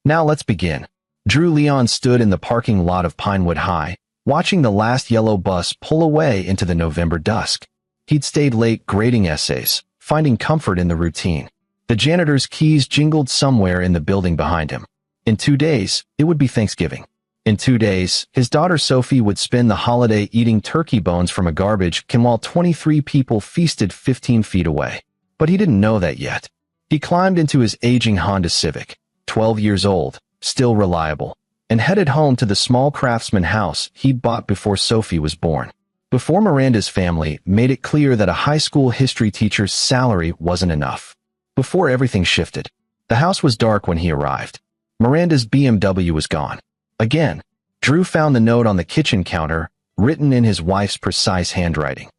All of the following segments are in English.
Now let's begin. Drew Leon stood in the parking lot of Pinewood High, watching the last yellow bus pull away into the November dusk. He'd stayed late grading essays, finding comfort in the routine. The janitor's keys jingled somewhere in the building behind him. In 2 days, it would be Thanksgiving. In 2 days, his daughter Sophie would spend the holiday eating turkey bones from a garbage can while 23 people feasted 15 feet away. But he didn't know that yet. He climbed into his aging Honda Civic, 12 years old, still reliable, and headed home to the small craftsman house he'd bought before Sophie was born. Before Miranda's family made it clear that a high school history teacher's salary wasn't enough. Before everything shifted, the house was dark when he arrived. Miranda's BMW was gone. Again, Drew found the note on the kitchen counter, written in his wife's precise handwriting.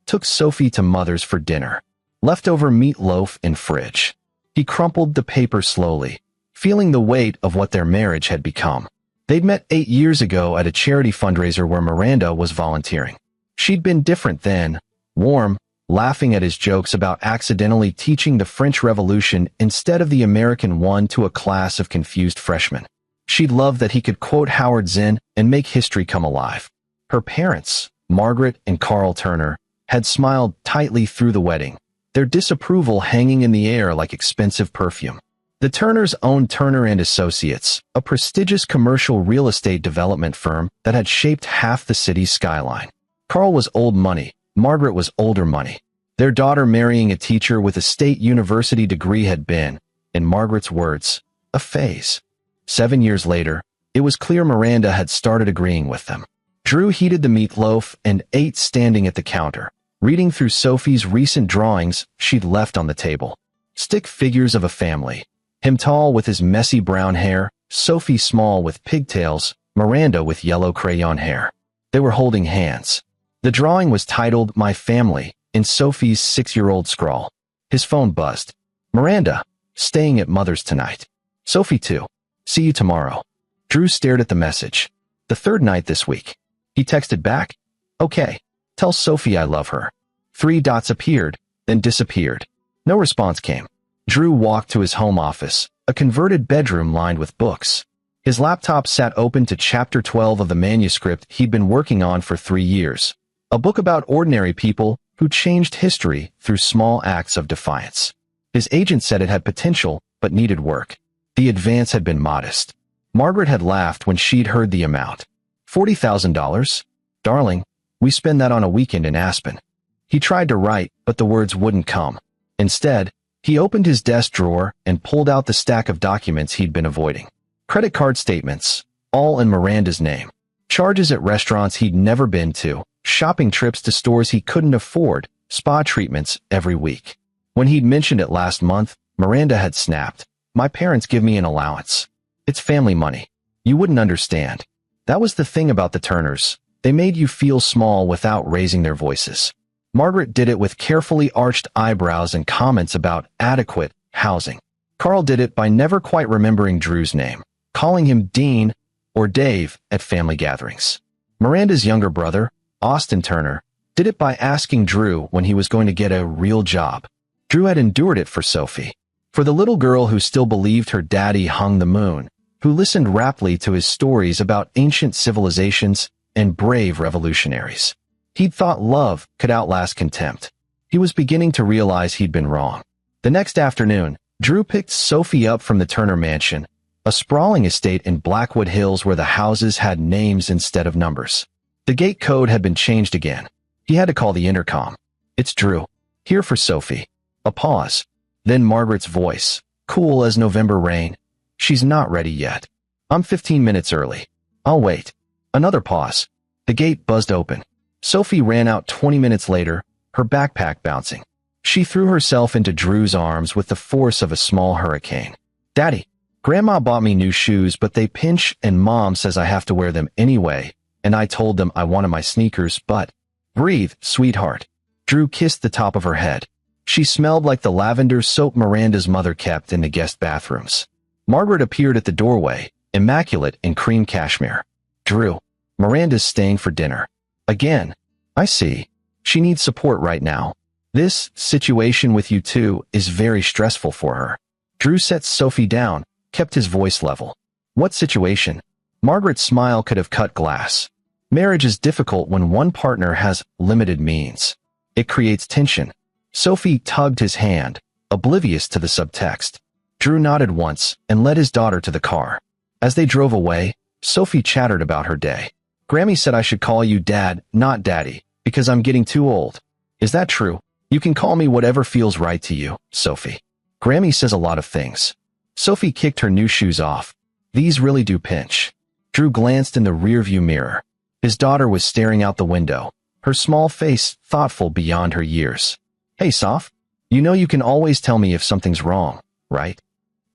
Took Sophie to Mother's for dinner. Leftover meatloaf in fridge. He crumpled the paper slowly, feeling the weight of what their marriage had become. They'd met 8 years ago at a charity fundraiser where Miranda was volunteering. She'd been different then, warm, laughing at his jokes about accidentally teaching the French Revolution instead of the American one to a class of confused freshmen. She'd loved that he could quote Howard Zinn and make history come alive. Her parents, Margaret and Carl Turner, had smiled tightly through the wedding, their disapproval hanging in the air like expensive perfume. The Turners owned Turner and Associates, a prestigious commercial real estate development firm that had shaped half the city's skyline. Carl was old money, Margaret was older money. Their daughter marrying a teacher with a state university degree had been, in Margaret's words, a phase. 7 years later, it was clear Miranda had started agreeing with them. Drew heated the meatloaf and ate standing at the counter, reading through Sophie's recent drawings she'd left on the table. Stick figures of a family. Him tall with his messy brown hair, Sophie small with pigtails, Miranda with yellow crayon hair. They were holding hands. The drawing was titled My Family, in Sophie's 6-year-old scrawl. His phone buzzed. Miranda, staying at Mother's tonight. Sophie too. See you tomorrow. Drew stared at the message. The third night this week. He texted back. Okay. Tell Sophie I love her. 3 dots appeared, then disappeared. No response came. Drew walked to his home office, a converted bedroom lined with books. His laptop sat open to chapter 12 of the manuscript he'd been working on for 3 years. A book about ordinary people who changed history through small acts of defiance. His agent said it had potential, but needed work. The advance had been modest. Margaret had laughed when she'd heard the amount. $40,000? Darling, we spend that on a weekend in Aspen. He tried to write, but the words wouldn't come. Instead, he opened his desk drawer and pulled out the stack of documents he'd been avoiding. Credit card statements, all in Miranda's name. Charges at restaurants he'd never been to, shopping trips to stores he couldn't afford, spa treatments every week. When he'd mentioned it last month, Miranda had snapped. My parents give me an allowance. It's family money. You wouldn't understand. That was the thing about the Turners. They made you feel small without raising their voices. Margaret did it with carefully arched eyebrows and comments about adequate housing. Carl did it by never quite remembering Drew's name, calling him Dean or Dave at family gatherings. Miranda's younger brother, Austin Turner, did it by asking Drew when he was going to get a real job. Drew had endured it for Sophie. For the little girl who still believed her daddy hung the moon, who listened raptly to his stories about ancient civilizations and brave revolutionaries. He'd thought love could outlast contempt. He was beginning to realize he'd been wrong. The next afternoon, Drew picked Sophie up from the Turner mansion, a sprawling estate in Blackwood Hills where the houses had names instead of numbers. The gate code had been changed again. He had to call the intercom. It's Drew. Here for Sophie. A pause. Then Margaret's voice, cool as November rain. She's not ready yet. I'm 15 minutes early. I'll wait. Another pause. The gate buzzed open. Sophie ran out 20 minutes later, her backpack bouncing. She threw herself into Drew's arms with the force of a small hurricane. Daddy, Grandma bought me new shoes, but they pinch and Mom says I have to wear them anyway, and I told them I wanted my sneakers, but... Breathe, sweetheart. Drew kissed the top of her head. She smelled like the lavender soap Miranda's mother kept in the guest bathrooms. Margaret appeared at the doorway, immaculate in cream cashmere. Drew, Miranda's staying for dinner. Again. I see. She needs support right now. This situation with you two is very stressful for her. Drew set Sophie down, kept his voice level. What situation? Margaret's smile could have cut glass. Marriage is difficult when one partner has limited means. It creates tension. Sophie tugged his hand, oblivious to the subtext. Drew nodded once and led his daughter to the car. As they drove away, Sophie chattered about her day. Grammy said I should call you Dad, not Daddy, because I'm getting too old. Is that true? You can call me whatever feels right to you, Sophie. Grammy says a lot of things. Sophie kicked her new shoes off. These really do pinch. Drew glanced in the rearview mirror. His daughter was staring out the window, her small face thoughtful beyond her years. Hey, Soph. You know you can always tell me if something's wrong, right?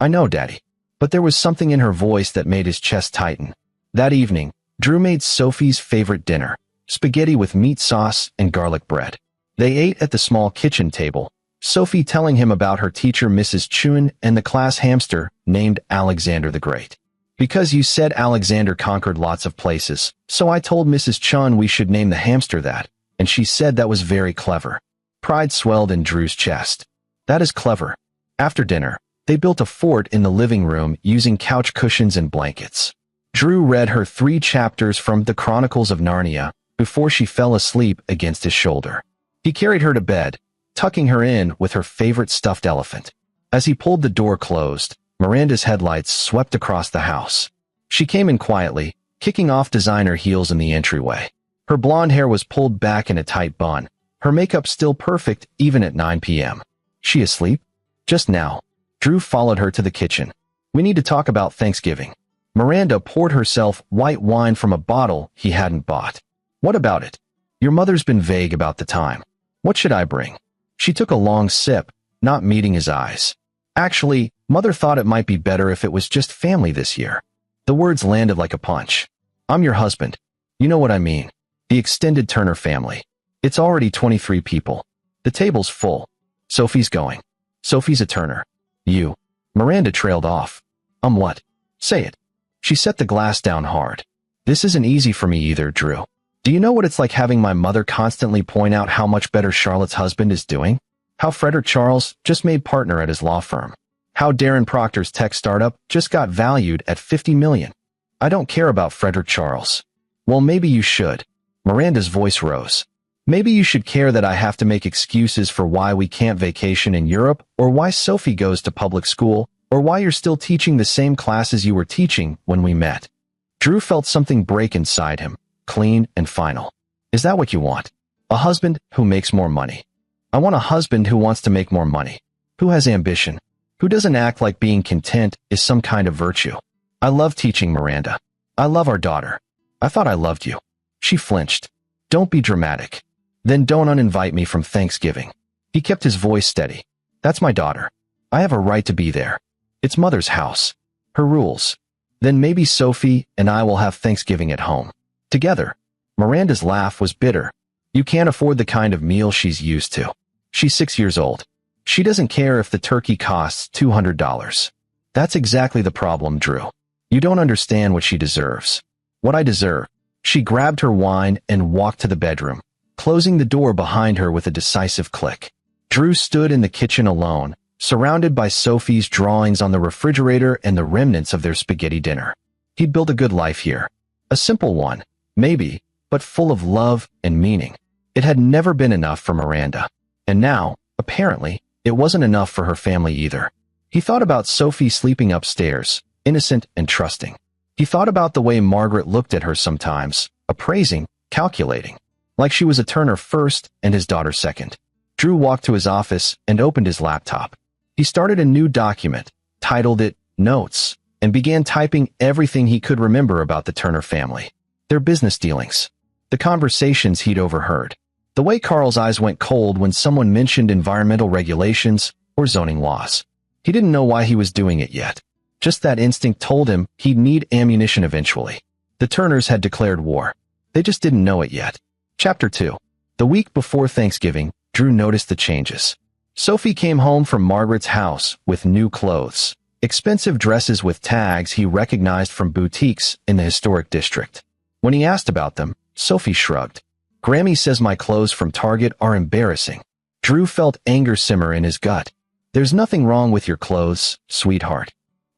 I know, Daddy. But there was something in her voice that made his chest tighten. That evening, Drew made Sophie's favorite dinner, spaghetti with meat sauce and garlic bread. They ate at the small kitchen table, Sophie telling him about her teacher Mrs. Chun and the class hamster named Alexander the Great. Because you said Alexander conquered lots of places, so I told Mrs. Chun we should name the hamster that, and she said that was very clever. Pride swelled in Drew's chest. That is clever. After dinner, they built a fort in the living room using couch cushions and blankets. Drew read her 3 chapters from the Chronicles of Narnia before she fell asleep against his shoulder. He carried her to bed, tucking her in with her favorite stuffed elephant. As he pulled the door closed, Miranda's headlights swept across the house. She came in quietly, kicking off designer heels in the entryway. Her blonde hair was pulled back in a tight bun, her makeup still perfect even at 9 p.m. She asleep? Just now. Drew followed her to the kitchen. We need to talk about Thanksgiving. Miranda poured herself white wine from a bottle he hadn't bought. What about it? Your mother's been vague about the time. What should I bring? She took a long sip, not meeting his eyes. Actually, Mother thought it might be better if it was just family this year. The words landed like a punch. I'm your husband. You know what I mean. The extended Turner family. It's already 23 people. The table's full. Sophie's going. Sophie's a Turner. You. Miranda trailed off. What? Say it. She set the glass down hard. This isn't easy for me either, Drew. Do you know what it's like having my mother constantly point out how much better Charlotte's husband is doing? How Frederick Charles just made partner at his law firm. How Darren Proctor's tech startup just got valued at $50 million. I don't care about Frederick Charles. Well, maybe you should. Miranda's voice rose. Maybe you should care that I have to make excuses for why we can't vacation in Europe, or why Sophie goes to public school, or why you're still teaching the same classes you were teaching when we met. Drew felt something break inside him, clean and final. Is that what you want? A husband who makes more money. I want a husband who wants to make more money, who has ambition, who doesn't act like being content is some kind of virtue. I love teaching, Miranda. I love our daughter. I thought I loved you. She flinched. Don't be dramatic. Then don't uninvite me from Thanksgiving. He kept his voice steady. That's my daughter. I have a right to be there. It's Mother's house. Her rules. Then maybe Sophie and I will have Thanksgiving at home. Together. Miranda's laugh was bitter. You can't afford the kind of meal she's used to. She's 6 years old. She doesn't care if the turkey costs $200. That's exactly the problem, Drew. You don't understand what she deserves. What I deserve. She grabbed her wine and walked to the bedroom, closing the door behind her with a decisive click. Drew stood in the kitchen alone, surrounded by Sophie's drawings on the refrigerator and the remnants of their spaghetti dinner. He'd built a good life here. A simple one, maybe, but full of love and meaning. It had never been enough for Miranda. And now, apparently, it wasn't enough for her family either. He thought about Sophie sleeping upstairs, innocent and trusting. He thought about the way Margaret looked at her sometimes, appraising, calculating, like she was a Turner first and his daughter second. Drew walked to his office and opened his laptop. He started a new document, titled it Notes, and began typing everything he could remember about the Turner family. Their business dealings. The conversations he'd overheard. The way Carl's eyes went cold when someone mentioned environmental regulations or zoning laws. He didn't know why he was doing it yet. Just that instinct told him he'd need ammunition eventually. The Turners had declared war. They just didn't know it yet. Chapter 2. The week before Thanksgiving, Drew noticed the changes. Sophie came home from Margaret's house with new clothes. Expensive dresses with tags he recognized from boutiques in the historic district. When he asked about them, Sophie shrugged. Grammy says my clothes from Target are embarrassing. Drew felt anger simmer in his gut. There's nothing wrong with your clothes, sweetheart.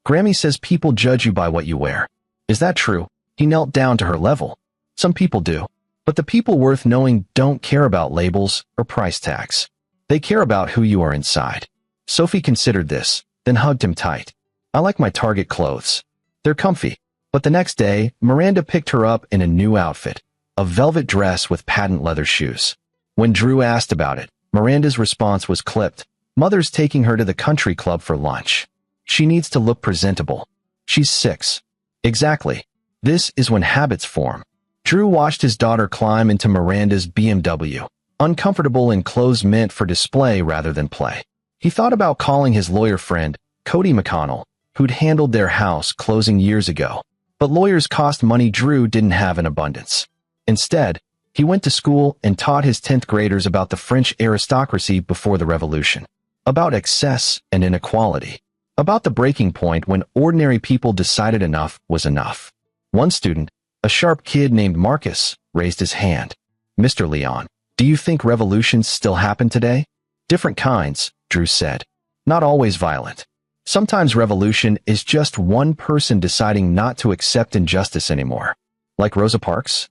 Grammy says people judge you by what you wear. Is that true? He knelt down to her level. Some people do. But the people worth knowing don't care about labels or price tags. They care about who you are inside. Sophie considered this, then hugged him tight. I like my Target clothes. They're comfy. But the next day, Miranda picked her up in a new outfit, a velvet dress with patent leather shoes. When Drew asked about it, Miranda's response was clipped. Mother's taking her to the country club for lunch. She needs to look presentable. She's 6. Exactly. This is when habits form. Drew watched his daughter climb into Miranda's BMW, uncomfortable in clothes meant for display rather than play. He thought about calling his lawyer friend, Cody McConnell, who'd handled their house closing years ago. But lawyers cost money Drew didn't have in abundance. Instead, he went to school and taught his 10th graders about the French aristocracy before the Revolution, about excess and inequality, about the breaking point when ordinary people decided enough was enough. One student, a sharp kid named Marcus, raised his hand. Mr. Leon, do you think revolutions still happen today? Different kinds, Drew said. Not always violent. Sometimes revolution is just one person deciding not to accept injustice anymore. Like Rosa Parks?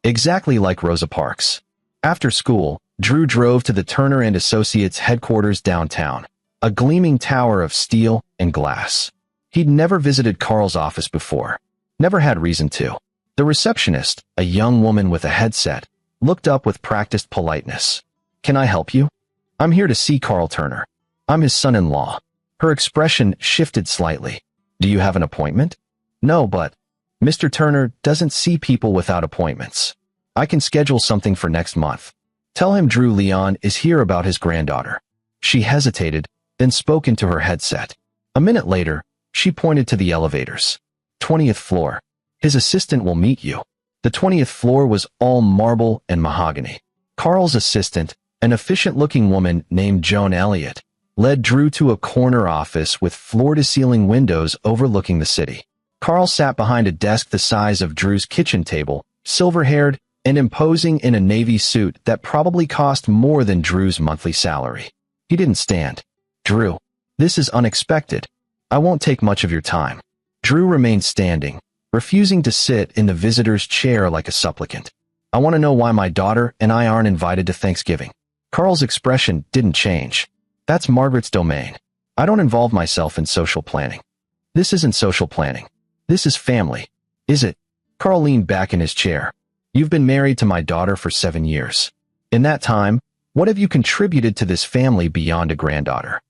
Exactly like Rosa Parks. After school, Drew drove to the Turner & Associates headquarters downtown, a gleaming tower of steel and glass. He'd never visited Carl's office before. Never had reason to. The receptionist, a young woman with a headset, looked up with practiced politeness. Can I help you? I'm here to see Carl Turner. I'm his son-in-law. Her expression shifted slightly. Do you have an appointment? No, but Mr. Turner doesn't see people without appointments. I can schedule something for next month. Tell him Drew Leon is here about his granddaughter. She hesitated, then spoke into her headset. A minute later, she pointed to the elevators. 20th floor. His assistant will meet you. The 20th floor was all marble and mahogany. Carl's assistant, an efficient-looking woman named Joan Elliott, led Drew to a corner office with floor-to-ceiling windows overlooking the city. Carl sat behind a desk the size of Drew's kitchen table, silver-haired and imposing in a navy suit that probably cost more than Drew's monthly salary. He didn't stand. Drew, this is unexpected. I won't take much of your time. Drew remained standing, refusing to sit in the visitor's chair like a supplicant. I want to know why my daughter and I aren't invited to Thanksgiving. Carl's expression didn't change. That's Margaret's domain. I don't involve myself in social planning. This isn't social planning. This is family. Is it? Carl leaned back in his chair. You've been married to my daughter for 7 years. In that time, what have you contributed to this family beyond a granddaughter?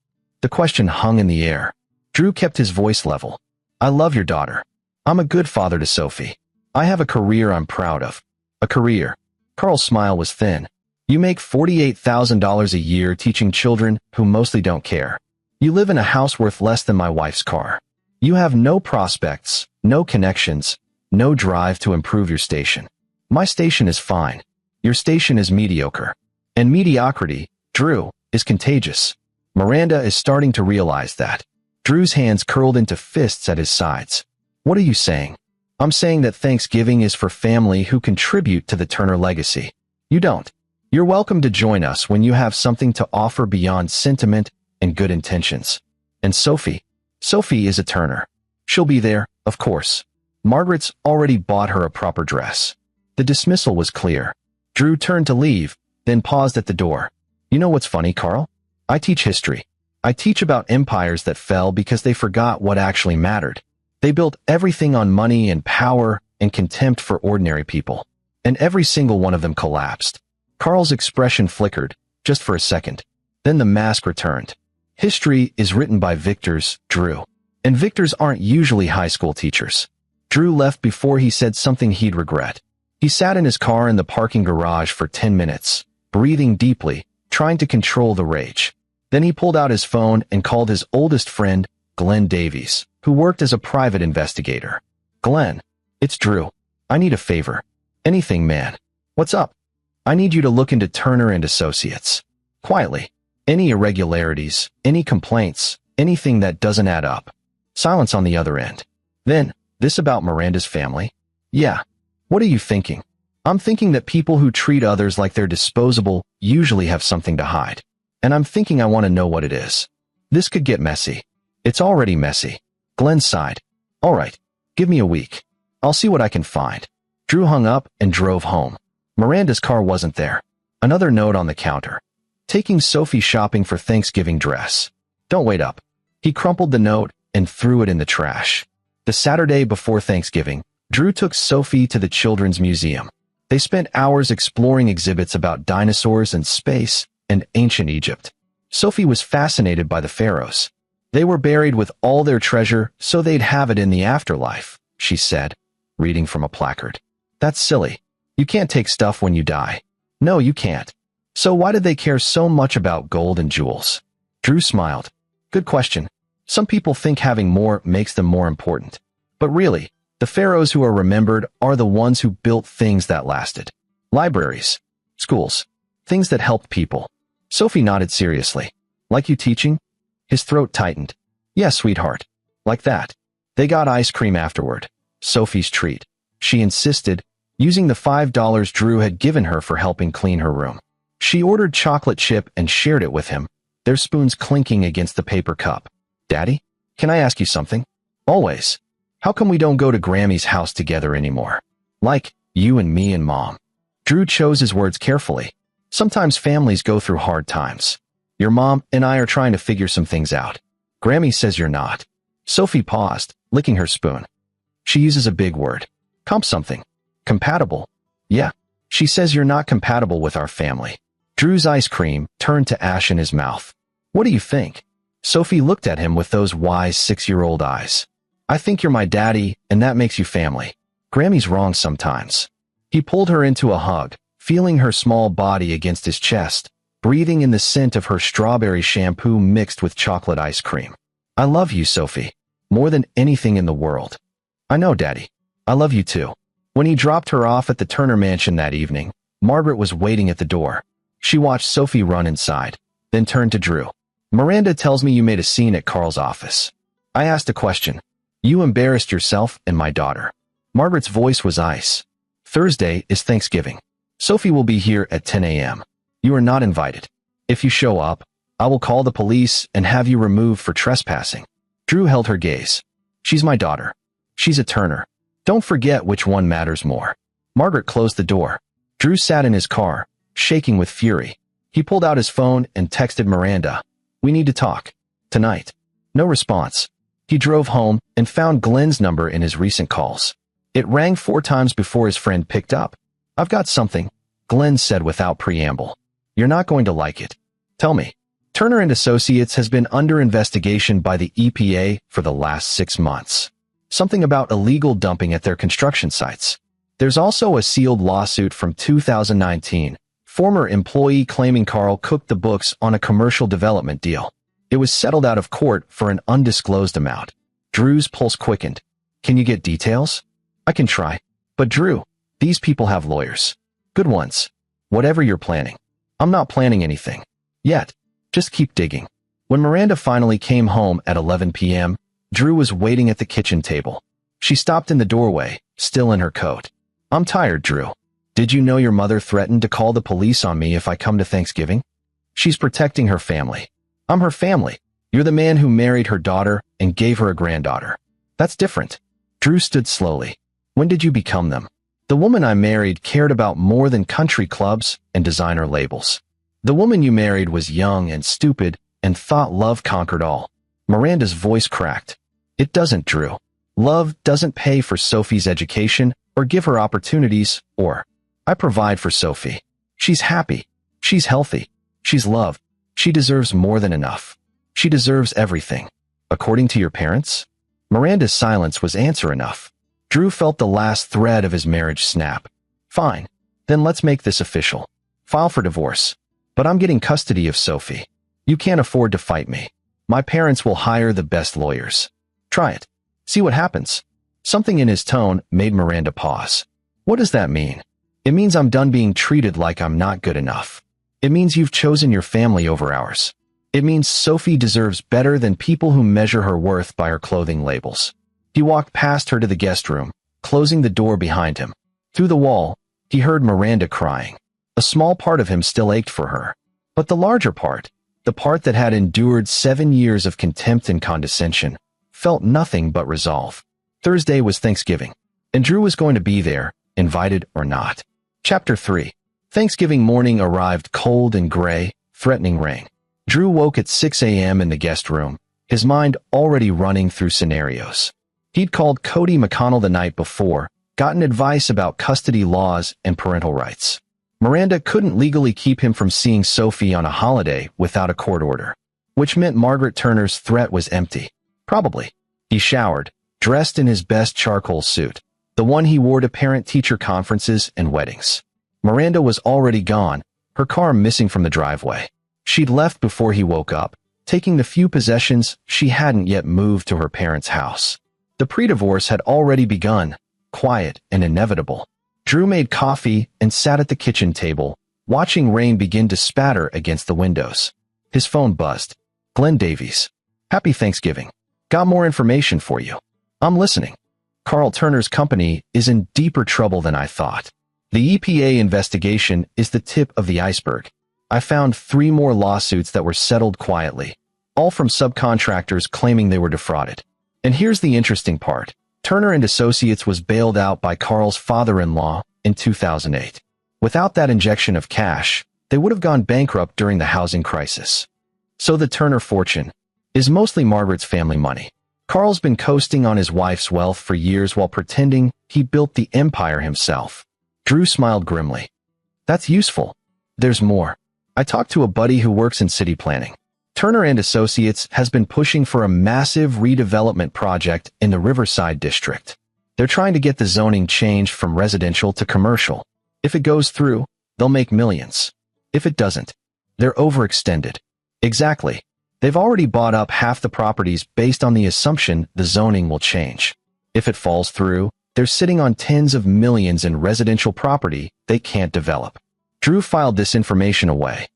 The question hung in the air. Drew kept his voice level. I love your daughter. I'm a good father to Sophie. I have a career I'm proud of. A career. Carl's smile was thin. You make $48,000 a year teaching children who mostly don't care. You live in a house worth less than my wife's car. You have no prospects, no connections, no drive to improve your station. My station is fine. Your station is mediocre. And mediocrity, Drew, is contagious. Miranda is starting to realize that. Drew's hands curled into fists at his sides. What are you saying? I'm saying that Thanksgiving is for family who contribute to the Turner legacy. You don't. You're welcome to join us when you have something to offer beyond sentiment and good intentions. And Sophie is a Turner. She'll be there, of course. Margaret's already bought her a proper dress. The dismissal was clear. Drew turned to leave, then paused at the door. You know what's funny, Carl? I teach history. I teach about empires that fell because they forgot what actually mattered. They built everything on money and power and contempt for ordinary people. And every single one of them collapsed. Carl's expression flickered, just for a second. Then the mask returned. History is written by victors, Drew. And victors aren't usually high school teachers. Drew left before he said something he'd regret. He sat in his car in the parking garage for 10 minutes, breathing deeply, trying to control the rage. Then he pulled out his phone and called his oldest friend, Glenn Davies, who worked as a private investigator. Glenn, it's Drew. I need a favor. Anything, man. What's up? I need you to look into Turner & Associates. Quietly. Any irregularities, any complaints, anything that doesn't add up. Silence on the other end. Then, this about Miranda's family? Yeah. What are you thinking? I'm thinking that people who treat others like they're disposable usually have something to hide. And I'm thinking I want to know what it is. This could get messy. It's already messy. Glenn sighed. All right, give me a week. I'll see what I can find. Drew hung up and drove home. Miranda's car wasn't there. Another note on the counter. Taking Sophie shopping for Thanksgiving dress. Don't wait up. He crumpled the note and threw it in the trash. The Saturday before Thanksgiving, Drew took Sophie to the Children's Museum. They spent hours exploring exhibits about dinosaurs and space and ancient Egypt. Sophie was fascinated by the pharaohs. They were buried with all their treasure so they'd have it in the afterlife, she said, reading from a placard. That's silly. You can't take stuff when you die. No, you can't. So why did they care so much about gold and jewels? Drew smiled. Good question. Some people think having more makes them more important. But really, the pharaohs who are remembered are the ones who built things that lasted. Libraries, schools, things that helped people. Sophie nodded seriously. Like you teaching? His throat tightened. Yes, sweetheart. Like that. They got ice cream afterward. Sophie's treat. She insisted, using the $5 Drew had given her for helping clean her room. She ordered chocolate chip and shared it with him, their spoons clinking against the paper cup. Daddy, can I ask you something? Always. How come we don't go to Grammy's house together anymore? Like, you and me and Mom. Drew chose his words carefully. Sometimes families go through hard times. Your mom and I are trying to figure some things out. Grammy says you're not. Sophie paused, licking her spoon. She uses a big word. Something. Compatible. Yeah. She says you're not compatible with our family. Drew's ice cream turned to ash in his mouth. What do you think? Sophie looked at him with those wise 6-year-old eyes. I think you're my daddy, and that makes you family. Grammy's wrong sometimes. He pulled her into a hug, feeling her small body against his chest, breathing in the scent of her strawberry shampoo mixed with chocolate ice cream. I love you, Sophie. More than anything in the world. I know, Daddy. I love you too. When he dropped her off at the Turner mansion that evening, Margaret was waiting at the door. She watched Sophie run inside, then turned to Drew. Miranda tells me you made a scene at Carl's office. I asked a question. You embarrassed yourself and my daughter. Margaret's voice was ice. Thursday is Thanksgiving. Sophie will be here at 10 a.m. You are not invited. If you show up, I will call the police and have you removed for trespassing. Drew held her gaze. She's my daughter. She's a Turner. Don't forget which one matters more. Margaret closed the door. Drew sat in his car, shaking with fury. He pulled out his phone and texted Miranda. We need to talk. Tonight. No response. He drove home and found Glenn's number in his recent calls. It rang 4 times before his friend picked up. I've got something, Glenn said without preamble. You're not going to like it. Tell me. Turner and Associates has been under investigation by the EPA for the last 6 months. Something about illegal dumping at their construction sites. There's also a sealed lawsuit from 2019. Former employee claiming Carl cooked the books on a commercial development deal. It was settled out of court for an undisclosed amount. Drew's pulse quickened. Can you get details? I can try. But Drew, these people have lawyers. Good ones. Whatever you're planning. I'm not planning anything. Yet. Just keep digging. When Miranda finally came home at 11 p.m., Drew was waiting at the kitchen table. She stopped in the doorway, still in her coat. I'm tired, Drew. Did you know your mother threatened to call the police on me if I come to Thanksgiving? She's protecting her family. I'm her family. You're the man who married her daughter and gave her a granddaughter. That's different. Drew stood slowly. When did you become them? The woman I married cared about more than country clubs and designer labels. The woman you married was young and stupid and thought love conquered all. Miranda's voice cracked. It doesn't, Drew. Love doesn't pay for Sophie's education or give her opportunities, or I provide for Sophie. She's happy. She's healthy. She's loved. She deserves more than enough. She deserves everything. According to your parents? Miranda's silence was answer enough. Drew felt the last thread of his marriage snap. Fine. Then let's make this official. File for divorce. But I'm getting custody of Sophie. You can't afford to fight me. My parents will hire the best lawyers. Try it. See what happens. Something in his tone made Miranda pause. What does that mean? It means I'm done being treated like I'm not good enough. It means you've chosen your family over ours. It means Sophie deserves better than people who measure her worth by her clothing labels. He walked past her to the guest room, closing the door behind him. Through the wall, he heard Miranda crying. A small part of him still ached for her. But the larger part, the part that had endured 7 years of contempt and condescension, felt nothing but resolve. Thursday was Thanksgiving, and Drew was going to be there, invited or not. Chapter 3. Thanksgiving morning arrived cold and gray, threatening rain. Drew woke at 6 a.m. in the guest room, his mind already running through scenarios. He'd called Cody McConnell the night before, gotten advice about custody laws and parental rights. Miranda couldn't legally keep him from seeing Sophie on a holiday without a court order, which meant Margaret Turner's threat was empty. Probably. He showered, dressed in his best charcoal suit, the one he wore to parent-teacher conferences and weddings. Miranda was already gone, her car missing from the driveway. She'd left before he woke up, taking the few possessions she hadn't yet moved to her parents' house. The pre-divorce had already begun, quiet and inevitable. Drew made coffee and sat at the kitchen table, watching rain begin to spatter against the windows. His phone buzzed. Glenn Davies. Happy Thanksgiving. Got more information for you. I'm listening. Carl Turner's company is in deeper trouble than I thought. The EPA investigation is the tip of the iceberg. I found 3 more lawsuits that were settled quietly, all from subcontractors claiming they were defrauded. And here's the interesting part. Turner and Associates was bailed out by Carl's father-in-law in 2008. Without that injection of cash, they would have gone bankrupt during the housing crisis. So the Turner fortune is mostly Margaret's family money. Carl's been coasting on his wife's wealth for years while pretending he built the empire himself. Drew smiled grimly. That's useful. There's more. I talked to a buddy who works in city planning. Turner and Associates has been pushing for a massive redevelopment project in the Riverside district. They're trying to get the zoning changed from residential to commercial. If it goes through, they'll make millions. If it doesn't, they're overextended. Exactly. They've already bought up half the properties based on the assumption the zoning will change. If it falls through, they're sitting on tens of millions in residential property they can't develop. Drew filed this information away.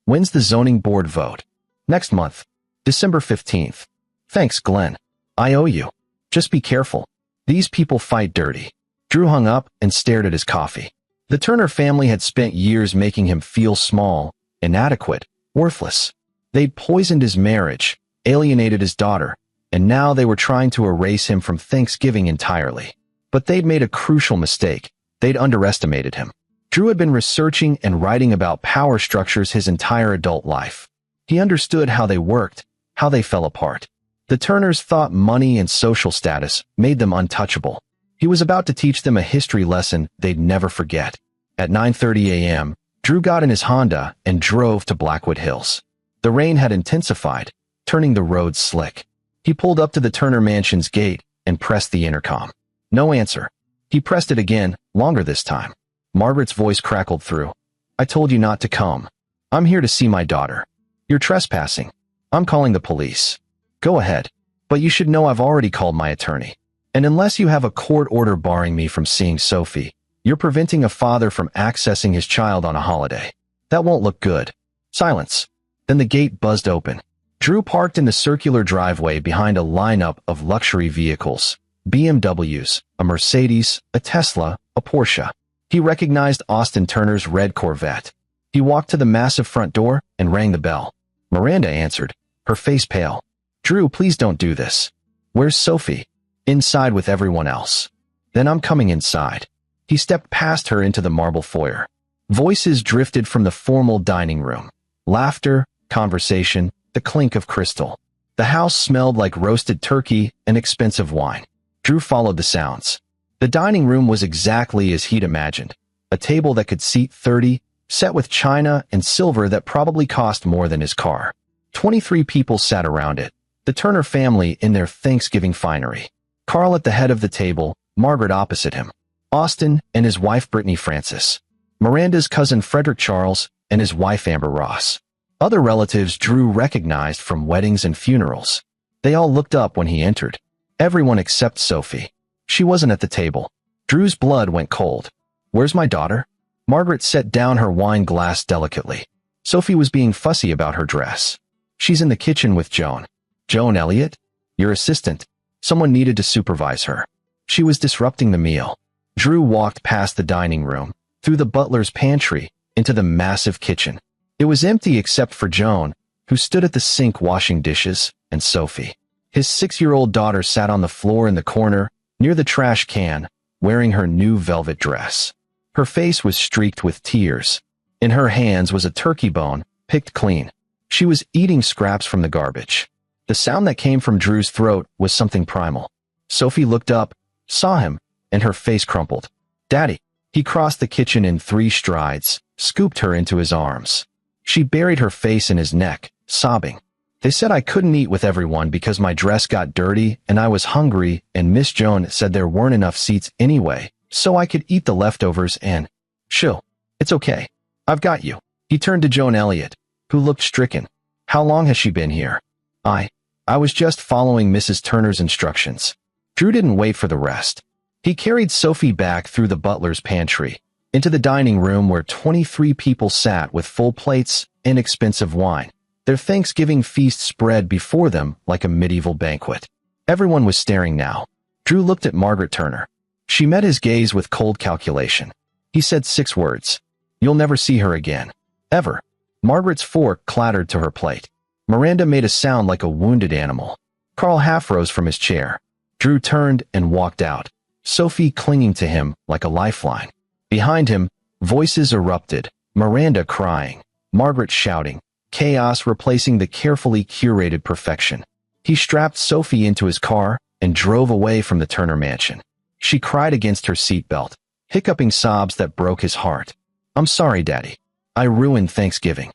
When's the zoning board vote? Next month, December 15th. Thanks, Glenn. I owe you. Just be careful. These people fight dirty. Drew hung up and stared at his coffee. The Turner family had spent years making him feel small, inadequate, worthless. They'd poisoned his marriage, alienated his daughter, and now they were trying to erase him from Thanksgiving entirely. But they'd made a crucial mistake. They'd underestimated him. Drew had been researching and writing about power structures his entire adult life. He understood how they worked, how they fell apart. The Turners thought money and social status made them untouchable. He was about to teach them a history lesson they'd never forget. At 9:30 a.m., Drew got in his Honda and drove to Blackwood Hills. The rain had intensified, turning the road slick. He pulled up to the Turner mansion's gate and pressed the intercom. No answer. He pressed it again, longer this time. Margaret's voice crackled through. I told you not to come. I'm here to see my daughter. You're trespassing. I'm calling the police. Go ahead. But you should know I've already called my attorney. And unless you have a court order barring me from seeing Sophie, you're preventing a father from accessing his child on a holiday. That won't look good. Silence. Then the gate buzzed open. Drew parked in the circular driveway behind a lineup of luxury vehicles. BMWs, a Mercedes, a Tesla, a Porsche. He recognized Austin Turner's red Corvette. He walked to the massive front door and rang the bell. Miranda answered, her face pale. Drew, please don't do this. Where's Sophie? Inside with everyone else. Then I'm coming inside. He stepped past her into the marble foyer. Voices drifted from the formal dining room. Laughter, conversation, the clink of crystal. The house smelled like roasted turkey and expensive wine. Drew followed the sounds. The dining room was exactly as he'd imagined. A table that could seat 30, set with china and silver that probably cost more than his car. 23 people sat around it, the Turner family in their Thanksgiving finery. Carl at the head of the table, Margaret opposite him. Austin and his wife Brittany Francis. Miranda's cousin Frederick Charles and his wife Amber Ross. Other relatives Drew recognized from weddings and funerals. They all looked up when he entered. Everyone except Sophie. She wasn't at the table. Drew's blood went cold. Where's my daughter? Margaret set down her wine glass delicately. Sophie was being fussy about her dress. She's in the kitchen with Joan. Joan Elliott? Your assistant. Someone needed to supervise her. She was disrupting the meal. Drew walked past the dining room, through the butler's pantry, into the massive kitchen. It was empty except for Joan, who stood at the sink washing dishes, and Sophie. His 6-year-old daughter sat on the floor in the corner, near the trash can, wearing her new velvet dress. Her face was streaked with tears. In her hands was a turkey bone, picked clean. She was eating scraps from the garbage. The sound that came from Drew's throat was something primal. Sophie looked up, saw him, and her face crumpled. "Daddy." He crossed the kitchen in 3 strides, scooped her into his arms. She buried her face in his neck, sobbing. "They said I couldn't eat with everyone because my dress got dirty and I was hungry, and Miss Joan said there weren't enough seats anyway, so I could eat the leftovers and—" "Chill. It's okay. I've got you." He turned to Joan Elliott, who looked stricken. "How long has she been here?" I was just following Mrs. Turner's instructions." Drew didn't wait for the rest. He carried Sophie back through the butler's pantry, into the dining room where 23 people sat with full plates and expensive wine, their Thanksgiving feast spread before them like a medieval banquet. Everyone was staring now. Drew looked at Margaret Turner. She met his gaze with cold calculation. He said 6 words. "You'll never see her again. Ever." Margaret's fork clattered to her plate. Miranda made a sound like a wounded animal. Carl half rose from his chair. Drew turned and walked out, Sophie clinging to him like a lifeline. Behind him, voices erupted, Miranda crying, Margaret shouting, chaos replacing the carefully curated perfection. He strapped Sophie into his car and drove away from the Turner mansion. She cried against her seatbelt, hiccuping sobs that broke his heart. "I'm sorry, Daddy. I ruined Thanksgiving."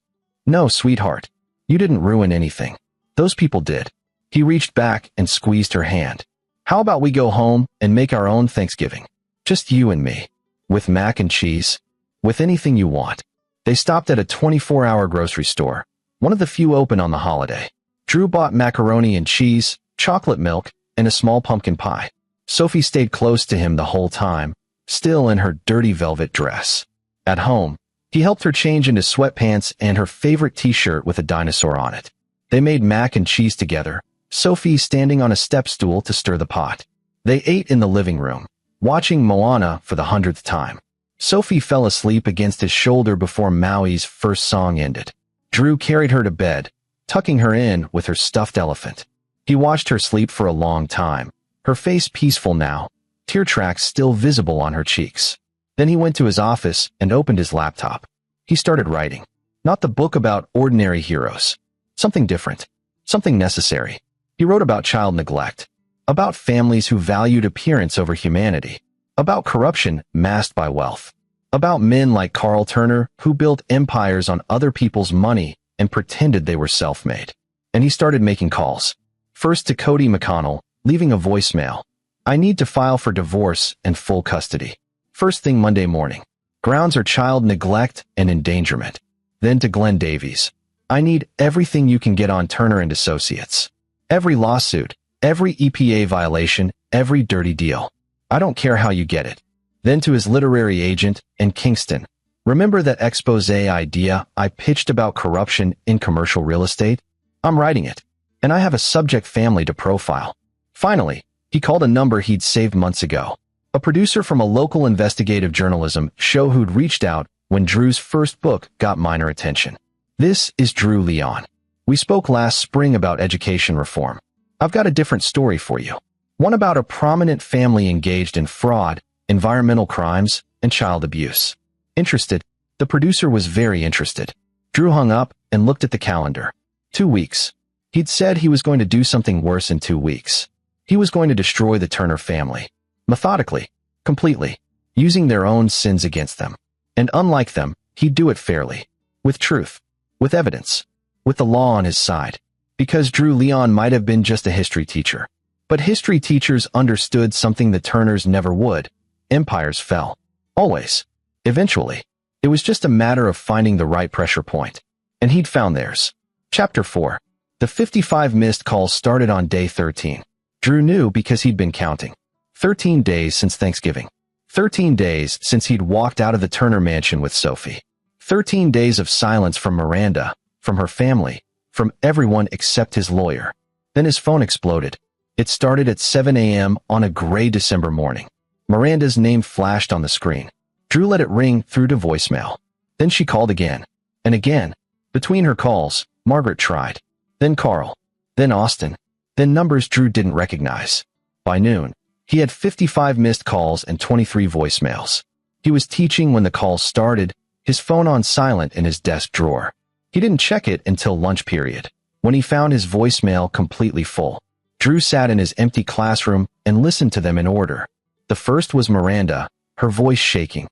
"No, sweetheart. You didn't ruin anything. Those people did." He reached back and squeezed her hand. "How about we go home and make our own Thanksgiving? Just you and me. With mac and cheese. With anything you want." They stopped at a 24-hour grocery store, one of the few open on the holiday. Drew bought macaroni and cheese, chocolate milk, and a small pumpkin pie. Sophie stayed close to him the whole time, still in her dirty velvet dress. At home, he helped her change into sweatpants and her favorite t-shirt with a dinosaur on it. They made mac and cheese together, Sophie standing on a step stool to stir the pot. They ate in the living room, watching Moana for the 100th time. Sophie fell asleep against his shoulder before Maui's first song ended. Drew carried her to bed, tucking her in with her stuffed elephant. He watched her sleep for a long time, her face peaceful now, tear tracks still visible on her cheeks. Then he went to his office and opened his laptop. He started writing. Not the book about ordinary heroes. Something different. Something necessary. He wrote about child neglect. About families who valued appearance over humanity. About corruption masked by wealth. About men like Carl Turner who built empires on other people's money and pretended they were self-made. And he started making calls. First to Cody McConnell, leaving a voicemail. "I need to file for divorce and full custody. First thing Monday morning. Grounds are child neglect and endangerment." Then to Glenn Davies. "I need everything you can get on Turner and Associates. Every lawsuit, every EPA violation, every dirty deal. I don't care how you get it." Then to his literary agent in Kingston. "Remember that expose idea I pitched about corruption in commercial real estate? I'm writing it, and I have a subject family to profile." Finally, he called a number he'd saved months ago. A producer from a local investigative journalism show who'd reached out when Drew's first book got minor attention. "This is Drew Leon. We spoke last spring about education reform. I've got a different story for you. One about a prominent family engaged in fraud, environmental crimes, and child abuse." Interested? The producer was very interested. Drew hung up and looked at the calendar. 2 weeks. He'd said he was going to do something worse in 2 weeks. He was going to destroy the Turner family. Methodically, completely, using their own sins against them. And unlike them, he'd do it fairly. With truth. With evidence. With the law on his side. Because Drew Leon might have been just a history teacher. But history teachers understood something the Turners never would. Empires fell. Always. Eventually. It was just a matter of finding the right pressure point. And he'd found theirs. Chapter 4. The 55 missed calls started on day 13. Drew knew because he'd been counting. 13 days since Thanksgiving. 13 days since he'd walked out of the Turner mansion with Sophie. 13 days of silence from Miranda, from her family, from everyone except his lawyer. Then his phone exploded. It started at 7 a.m. on a gray December morning. Miranda's name flashed on the screen. Drew let it ring through to voicemail. Then she called again. And again. Between her calls, Margaret tried. Then Carl. Then Austin. then numbers Drew didn't recognize. By noon, he had 55 missed calls and 23 voicemails. He was teaching when the calls started, his phone on silent in his desk drawer. He didn't check it until lunch period, when he found his voicemail completely full. Drew sat in his empty classroom and listened to them in order. The first was Miranda, her voice shaking.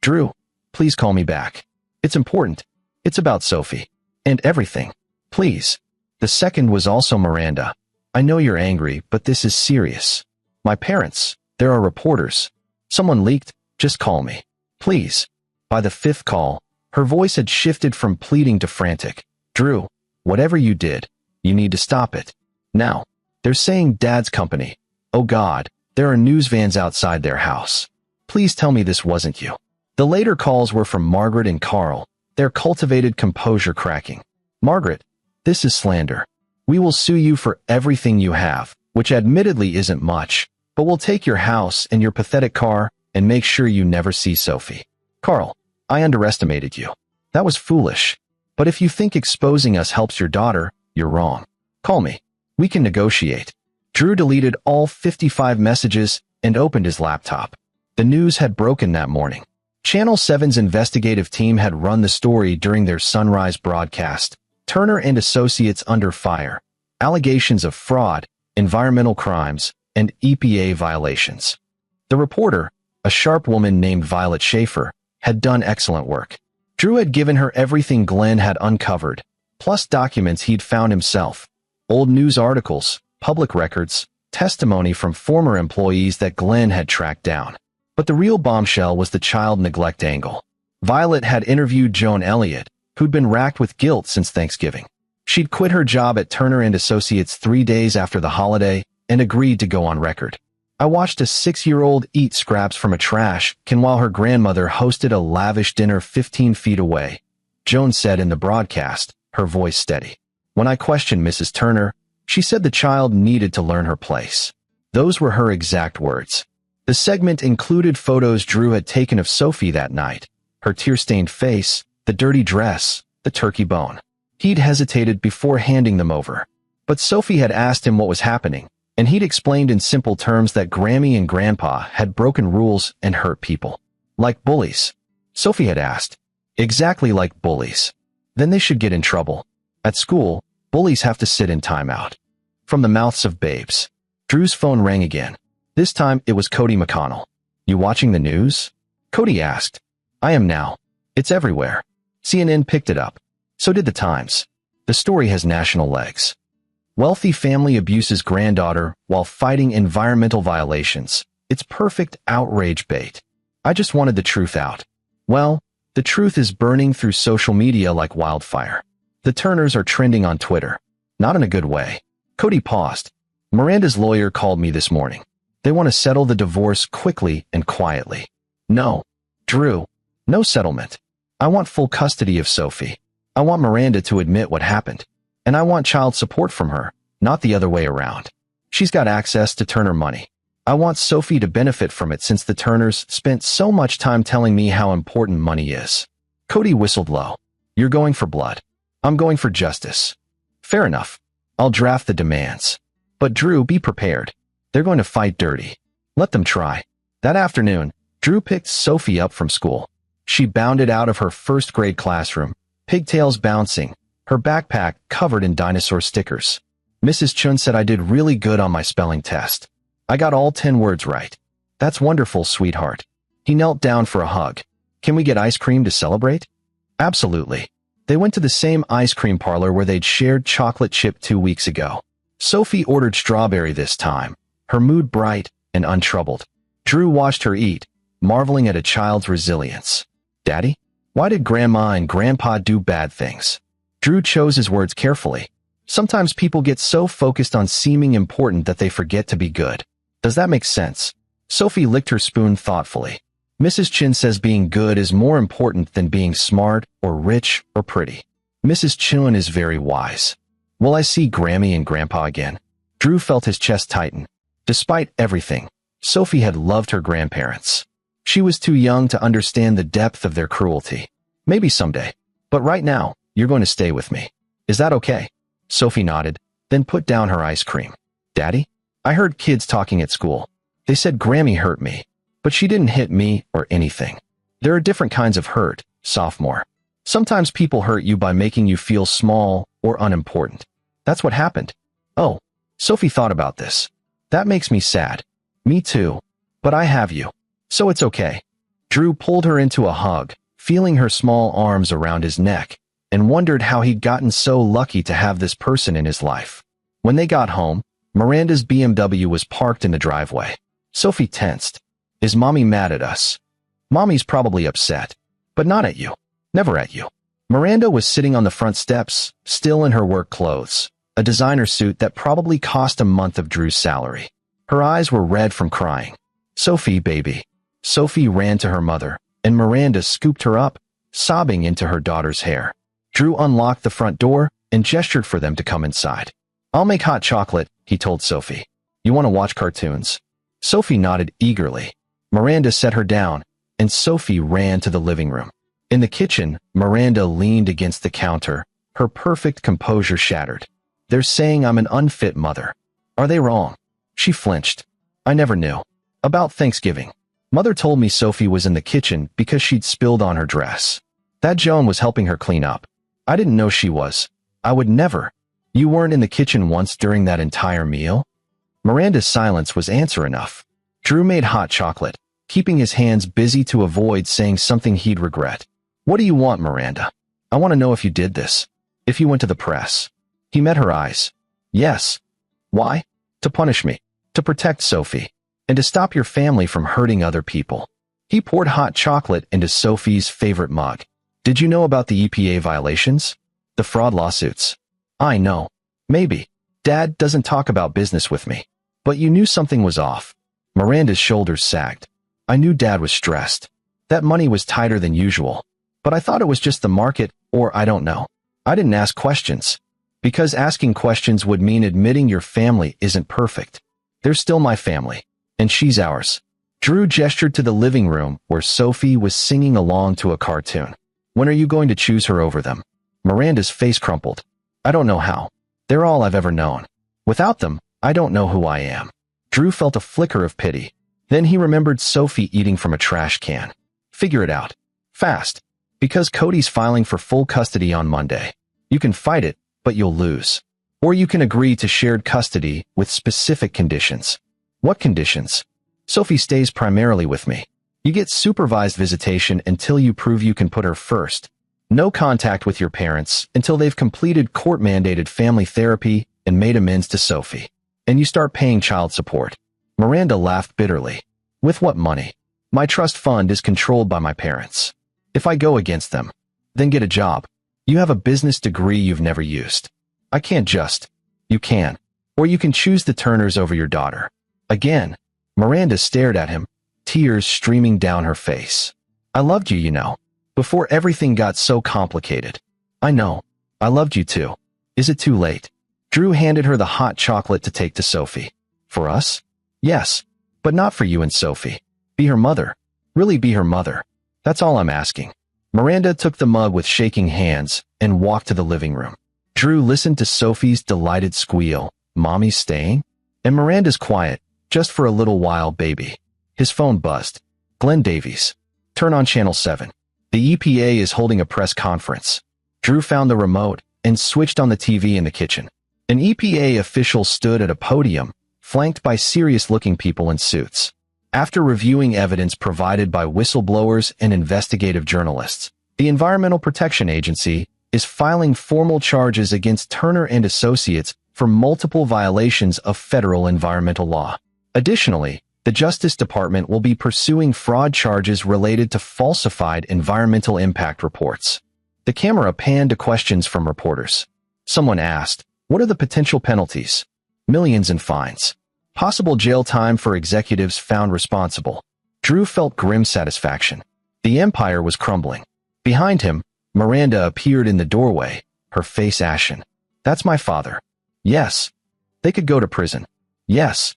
"Drew, please call me back. It's important. It's about Sophie. And everything. Please." The second was also Miranda. "I know you're angry, but this is serious. My parents, there are reporters. Someone leaked, just call me. Please." By the fifth call, her voice had shifted from pleading to frantic. "Drew, whatever you did, you need to stop it. Now. They're saying Dad's company. Oh God, there are news vans outside their house. Please tell me this wasn't you." The later calls were from Margaret and Carl, their cultivated composure cracking. "Margaret, this is slander. We will sue you for everything you have, which admittedly isn't much, but we'll take your house and your pathetic car and make sure you never see Sophie." "Carl, I underestimated you. That was foolish. But if you think exposing us helps your daughter, you're wrong. Call me. We can negotiate." Drew deleted all 55 messages and opened his laptop. The news had broken that morning. Channel 7's investigative team had run the story during their sunrise broadcast. Turner and Associates under fire. Allegations of fraud, environmental crimes, and EPA violations. The reporter, a sharp woman named Violet Schaefer, had done excellent work. Drew had given her everything Glenn had uncovered, plus documents he'd found himself. Old news articles, public records, testimony from former employees that Glenn had tracked down. But the real bombshell was the child neglect angle. Violet had interviewed Joan Elliott, who'd been racked with guilt since Thanksgiving. She'd quit her job at Turner and Associates 3 days after the holiday and agreed to go on record. "I watched a 6-year-old eat scraps from a trash can while her grandmother hosted a lavish dinner 15 feet away," Joan said in the broadcast, her voice steady. "When I questioned Mrs. Turner, she said the child needed to learn her place." Those were her exact words. The segment included photos Drew had taken of Sophie that night, her tear-stained face, the dirty dress, the turkey bone. He'd hesitated before handing them over. But Sophie had asked him what was happening, and he'd explained in simple terms that Grammy and Grandpa had broken rules and hurt people. "Like bullies?" Sophie had asked. "Exactly like bullies. Then they should get in trouble. At school, bullies have to sit in timeout." From the mouths of babes. Drew's phone rang again. This time it was Cody McConnell. "You watching the news?" Cody asked. "I am now. It's everywhere." CNN picked it up. So did the Times. The story has national legs. Wealthy family abuses granddaughter while fighting environmental violations. It's perfect outrage bait. I just wanted the truth out. Well, the truth is burning through social media like wildfire. The Turners are trending on Twitter. Not in a good way. Cody paused. "Miranda's lawyer called me this morning. They want to settle the divorce quickly and quietly." "No. Drew. No settlement. I want full custody of Sophie. I want Miranda to admit what happened. And I want child support from her, not the other way around. She's got access to Turner money. I want Sophie to benefit from it since the Turners spent so much time telling me how important money is." Cody whistled low. "You're going for blood. I'm going for justice." "Fair enough. I'll draft the demands. But Drew, be prepared. They're going to fight dirty. Let them try." That afternoon, Drew picked Sophie up from school. She bounded out of her first-grade classroom, pigtails bouncing, her backpack covered in dinosaur stickers. "Mrs. Chun said I did really good on my spelling test. I got all 10 words right." "That's wonderful, sweetheart." He knelt down for a hug. "Can we get ice cream to celebrate?" "Absolutely." They went to the same ice cream parlor where they'd shared chocolate chip 2 weeks ago. Sophie ordered strawberry this time, her mood bright and untroubled. Drew watched her eat, marveling at a child's resilience. "Daddy, why did Grandma and Grandpa do bad things?" Drew chose his words carefully. "Sometimes people get so focused on seeming important that they forget to be good. Does that make sense?" Sophie licked her spoon thoughtfully. "Mrs. Chin says being good is more important than being smart or rich or pretty. Mrs. Chin is very wise. Will I see Grammy and Grandpa again?" Drew felt his chest tighten. Despite everything, Sophie had loved her grandparents. She was too young to understand the depth of their cruelty. "Maybe someday. But right now, you're going to stay with me. Is that okay?" Sophie nodded, then put down her ice cream. Daddy? I heard kids talking at school. They said Grammy hurt me, but she didn't hit me or anything. There are different kinds of hurt, sophomore. Sometimes people hurt you by making you feel small or unimportant. That's what happened. Oh, Sophie thought about this. That makes me sad. Me too. But I have you. So it's okay. Drew pulled her into a hug, feeling her small arms around his neck, and wondered how he'd gotten so lucky to have this person in his life. When they got home, Miranda's BMW was parked in the driveway. Sophie tensed. Is Mommy mad at us? Mommy's probably upset. But not at you. Never at you. Miranda was sitting on the front steps, still in her work clothes, a designer suit that probably cost a month of Drew's salary. Her eyes were red from crying. Sophie, baby. Sophie ran to her mother, and Miranda scooped her up, sobbing into her daughter's hair. Drew unlocked the front door and gestured for them to come inside. I'll make hot chocolate, he told Sophie. You want to watch cartoons? Sophie nodded eagerly. Miranda set her down, and Sophie ran to the living room. In the kitchen, Miranda leaned against the counter, her perfect composure shattered. They're saying I'm an unfit mother. Are they wrong? She flinched. I never knew. About Thanksgiving. Mother told me Sophie was in the kitchen because she'd spilled on her dress. That Joan was helping her clean up. I didn't know she was. I would never. You weren't in the kitchen once during that entire meal? Miranda's silence was answer enough. Drew made hot chocolate, keeping his hands busy to avoid saying something he'd regret. What do you want, Miranda? I want to know if you did this. If you went to the press. He met her eyes. Yes. Why? To punish me. To protect Sophie. And to stop your family from hurting other people. He poured hot chocolate into Sophie's favorite mug. Did you know about the EPA violations? The fraud lawsuits? I know. Maybe. Dad doesn't talk about business with me. But you knew something was off. Miranda's shoulders sagged. I knew Dad was stressed. That money was tighter than usual. But I thought it was just the market, or I don't know. I didn't ask questions. Because asking questions would mean admitting your family isn't perfect. They're still my family. And she's ours. Drew gestured to the living room where Sophie was singing along to a cartoon. When are you going to choose her over them? Miranda's face crumpled. I don't know how. They're all I've ever known. Without them, I don't know who I am. Drew felt a flicker of pity. Then he remembered Sophie eating from a trash can. Figure it out. Fast. Because Cody's filing for full custody on Monday. You can fight it, but you'll lose. Or you can agree to shared custody with specific conditions. What conditions? Sophie stays primarily with me. You get supervised visitation until you prove you can put her first. No contact with your parents until they've completed court-mandated family therapy and made amends to Sophie. And you start paying child support. Miranda laughed bitterly. With what money? My trust fund is controlled by my parents. If I go against them, then get a job. You have a business degree you've never used. I can't just. You can. Or you can choose the Turners over your daughter. Again, Miranda stared at him, tears streaming down her face. I loved you, you know, before everything got so complicated. I know. I loved you too. Is it too late? Drew handed her the hot chocolate to take to Sophie. For us? Yes. But not for you and Sophie. Be her mother. Really be her mother. That's all I'm asking. Miranda took the mug with shaking hands and walked to the living room. Drew listened to Sophie's delighted squeal. Mommy's staying? And Miranda's quiet. Just for a little while, baby. His phone buzzed. Glenn Davies. Turn on Channel 7. The EPA is holding a press conference. Drew found the remote and switched on the TV in the kitchen. An EPA official stood at a podium, flanked by serious-looking people in suits. After reviewing evidence provided by whistleblowers and investigative journalists, the Environmental Protection Agency is filing formal charges against Turner and Associates for multiple violations of federal environmental law. Additionally, the Justice Department will be pursuing fraud charges related to falsified environmental impact reports. The camera panned to questions from reporters. Someone asked, what are the potential penalties? Millions in fines. Possible jail time for executives found responsible. Drew felt grim satisfaction. The empire was crumbling. Behind him, Miranda appeared in the doorway, her face ashen. That's my father. Yes. They could go to prison. Yes.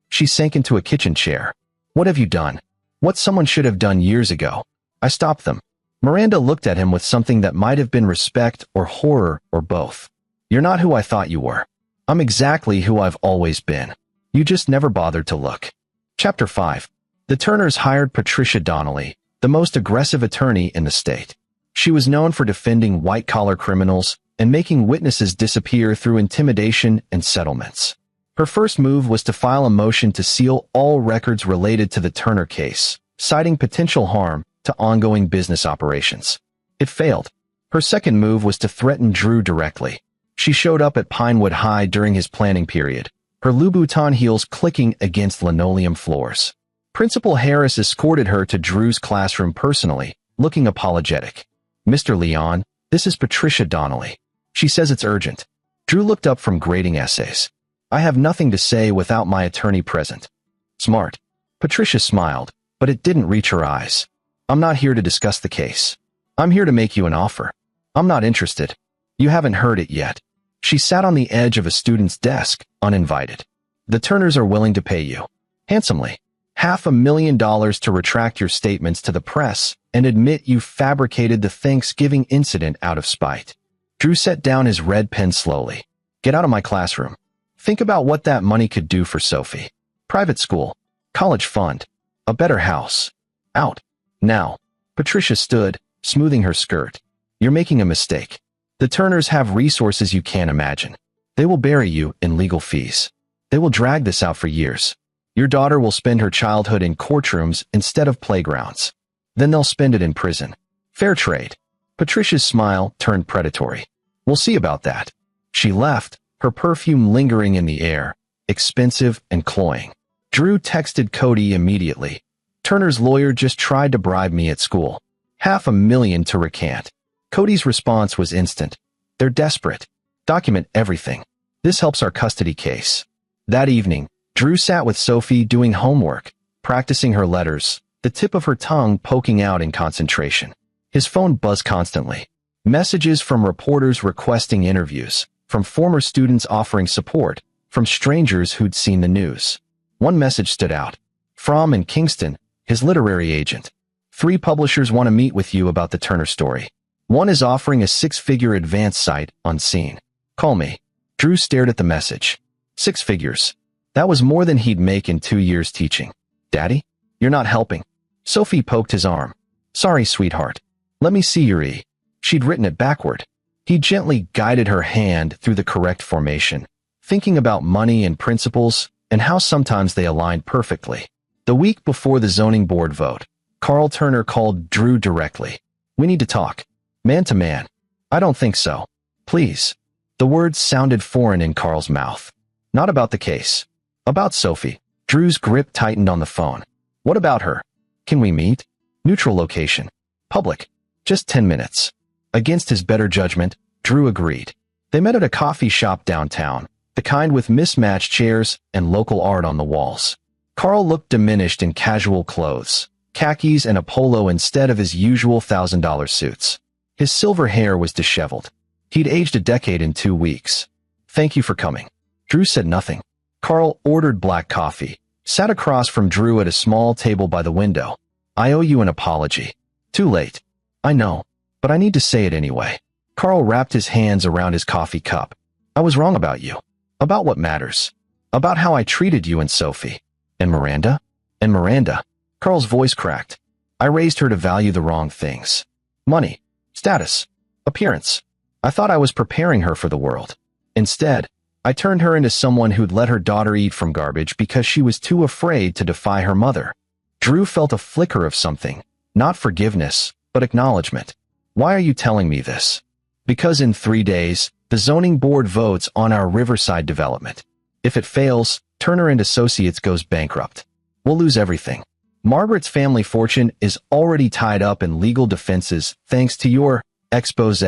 She sank into a kitchen chair. What have you done? What someone should have done years ago. I stopped them. Miranda looked at him with something that might have been respect or horror or both. You're not who I thought you were. I'm exactly who I've always been. You just never bothered to look. Chapter 5. The Turners hired Patricia Donnelly, the most aggressive attorney in the state. She was known for defending white-collar criminals and making witnesses disappear through intimidation and settlements. Her first move was to file a motion to seal all records related to the Turner case, citing potential harm to ongoing business operations. It failed. Her second move was to threaten Drew directly. She showed up at Pinewood High during his planning period, her Louboutin heels clicking against linoleum floors. Principal Harris escorted her to Drew's classroom personally, looking apologetic. "Mr. Leon, this is Patricia Donnelly. She says it's urgent." Drew looked up from grading essays. "I have nothing to say without my attorney present." "Smart." Patricia smiled, but it didn't reach her eyes. "I'm not here to discuss the case. I'm here to make you an offer." "I'm not interested. You haven't heard it yet." She sat on the edge of a student's desk, uninvited. "The Turners are willing to pay you handsomely. $500,000 to retract your statements to the press and admit you fabricated the Thanksgiving incident out of spite." Drew set down his red pen slowly. "Get out of my classroom. Think about what that money could do for Sophie. Private school, college fund, a better house. Out. Now." Patricia stood, smoothing her skirt. "You're making a mistake. The Turners have resources you can't imagine. They will bury you in legal fees. They will drag this out for years. Your daughter will spend her childhood in courtrooms instead of playgrounds. Then they'll spend it in prison. Fair trade." Patricia's smile turned predatory. "We'll see about that." She left, her perfume lingering in the air, expensive and cloying. Drew texted Cody immediately. "Turner's lawyer just tried to bribe me at school. $500,000 to recant." Cody's response was instant. "They're desperate. Document everything. This helps our custody case." That evening, Drew sat with Sophie doing homework, practicing her letters, the tip of her tongue poking out in concentration. His phone buzzed constantly. Messages from reporters requesting interviews, from former students offering support, from strangers who'd seen the news. One message stood out. "From in Kingston, his literary agent. 3 publishers want to meet with you about the Turner story. One is offering a 6-figure advance site on scene. Call me." Drew stared at the message. 6 figures. That was more than he'd make in 2 years teaching. "Daddy? You're not helping." Sophie poked his arm. "Sorry, sweetheart. Let me see your E." She'd written it backward. He gently guided her hand through the correct formation, thinking about money and principles and how sometimes they aligned perfectly. The week before the zoning board vote, Carl Turner called Drew directly. "We need to talk. Man to man." "I don't think so. Please." The words sounded foreign in Carl's mouth. "Not about the case. About Sophie." Drew's grip tightened on the phone. "What about her? Can we meet? Neutral location. Public. Just 10 minutes. Against his better judgment, Drew agreed. They met at a coffee shop downtown, the kind with mismatched chairs and local art on the walls. Carl looked diminished in casual clothes, khakis and a polo instead of his usual $1,000 suits. His silver hair was disheveled. He'd aged a decade in 2 weeks. "Thank you for coming." Drew said nothing. Carl ordered black coffee, sat across from Drew at a small table by the window. "I owe you an apology." "Too late." "I know, but I need to say it anyway." Carl wrapped his hands around his coffee cup. "I was wrong about you. About what matters. About how I treated you and Sophie. And Miranda? And Miranda." Carl's voice cracked. "I raised her to value the wrong things. Money, status, appearance. I thought I was preparing her for the world. Instead, I turned her into someone who'd let her daughter eat from garbage because she was too afraid to defy her mother." Drew felt a flicker of something, not forgiveness, but acknowledgement. "Why are you telling me this?" "Because in 3 days, the zoning board votes on our Riverside development. If it fails, Turner and Associates goes bankrupt. We'll lose everything. Margaret's family fortune is already tied up in legal defenses thanks to your expose."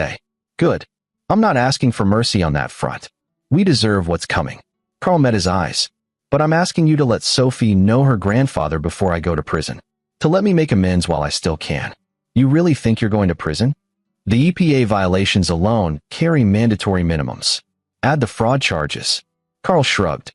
"Good. I'm not asking for mercy on that front. We deserve what's coming." Carl met his eyes. "But I'm asking you to let Sophie know her grandfather before I go to prison. To let me make amends while I still can." "You really think you're going to prison?" "The EPA violations alone carry mandatory minimums. Add the fraud charges." Carl shrugged.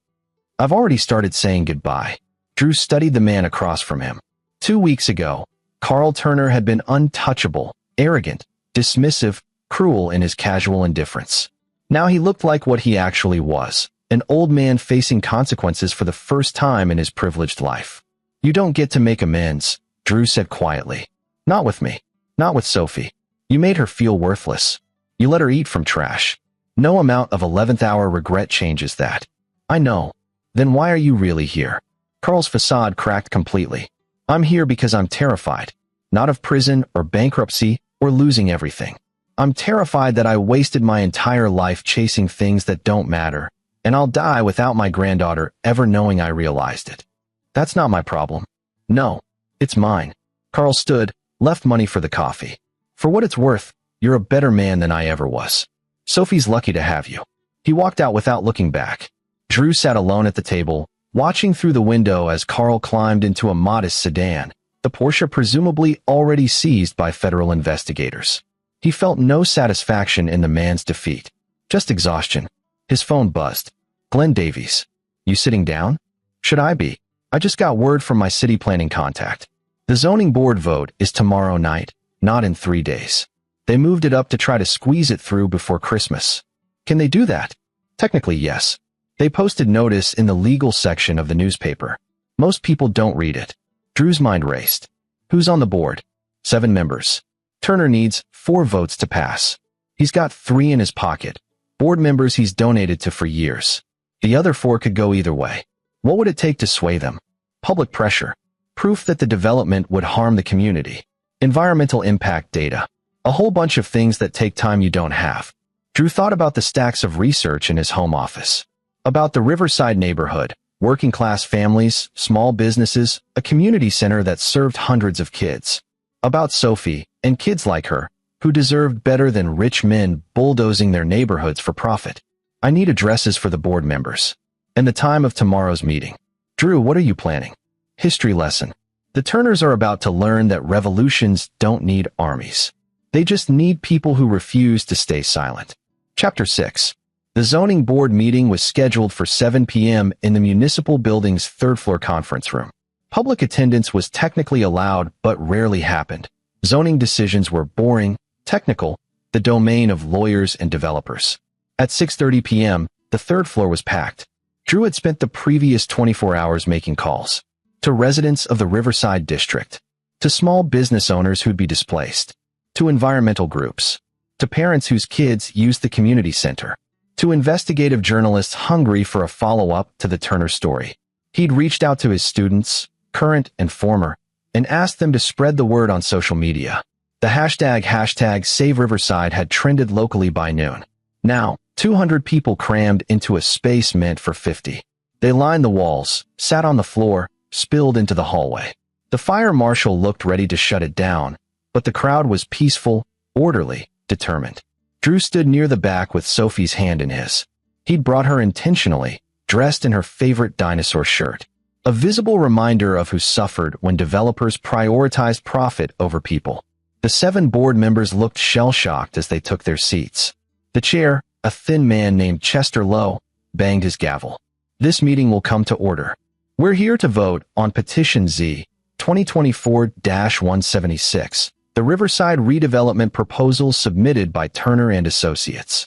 "I've already started saying goodbye." Drew studied the man across from him. 2 weeks ago, Carl Turner had been untouchable, arrogant, dismissive, cruel in his casual indifference. Now he looked like what he actually was, An old man facing consequences for the first time in his privileged life. You don't get to make amends, Drew said quietly. Not with me. Not with Sophie. You made her feel worthless. You let her eat from trash. No amount of 11th hour regret changes that. I know. Then why are you really here? Carl's facade cracked completely. I'm here because I'm terrified. Not of prison or bankruptcy or losing everything. I'm terrified that I wasted my entire life chasing things that don't matter, and I'll die without my granddaughter ever knowing I realized it. That's not my problem. No, it's mine. Carl stood, left money for the coffee. For what it's worth, you're a better man than I ever was. Sophie's lucky to have you. He walked out without looking back. Drew sat alone at the table, watching through the window as Carl climbed into a modest sedan, the Porsche presumably already seized by federal investigators. He felt no satisfaction in the man's defeat, just exhaustion. His phone buzzed. Glenn Davies. You sitting down? Should I be? I just got word from my city planning contact. The zoning board vote is tomorrow night, not in 3 days. They moved it up to try to squeeze it through before Christmas. Can they do that? Technically, yes. They posted notice in the legal section of the newspaper. Most people don't read it. Drew's mind raced. Who's on the board? 7 members. Turner needs 4 votes to pass. He's got 3 in his pocket. Board members he's donated to for years. The other 4 could go either way. What would it take to sway them? Public pressure. Proof that the development would harm the community. Environmental impact data. A whole bunch of things that take time you don't have. Drew thought about the stacks of research in his home office. About the Riverside neighborhood, working-class families, small businesses, a community center that served hundreds of kids. About Sophie, and kids like her, who deserved better than rich men bulldozing their neighborhoods for profit. I need addresses for the board members. And the time of tomorrow's meeting. Drew, what are you planning? History lesson. The Turners are about to learn that revolutions don't need armies. They just need people who refuse to stay silent. Chapter 6. The zoning board meeting was scheduled for 7 p.m. in the municipal building's third-floor conference room. Public attendance was technically allowed but rarely happened. Zoning decisions were boring, technical, the domain of lawyers and developers. At 6:30 p.m., the third floor was packed. Drew had spent the previous 24 hours making calls. To residents of the Riverside district. To small business owners who'd be displaced. To environmental groups. To parents whose kids used the community center. To investigative journalists hungry for a follow-up to the Turner story. He'd reached out to his students, current and former, and asked them to spread the word on social media. The hashtag #SaveRiverside had trended locally by noon. Now, 200 people crammed into a space meant for 50. They lined the walls, sat on the floor, spilled into the hallway. The fire marshal looked ready to shut it down, but the crowd was peaceful, orderly, determined. Drew stood near the back with Sophie's hand in his. He'd brought her intentionally, dressed in her favorite dinosaur shirt. A visible reminder of who suffered when developers prioritized profit over people. The 7 board members looked shell-shocked as they took their seats. The chair, a thin man named Chester Lowe, banged his gavel. This meeting will come to order. We're here to vote on Petition Z, 2024-176, the Riverside redevelopment proposal submitted by Turner and Associates.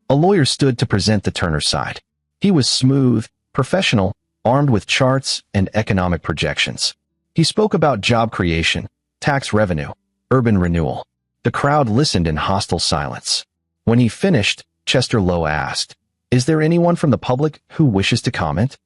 A lawyer stood to present the Turner side. He was smooth, professional, armed with charts and economic projections. He spoke about job creation, tax revenue, urban renewal. The crowd listened in hostile silence. When he finished, Chester Lowe asked, "Is there anyone from the public who wishes to comment?"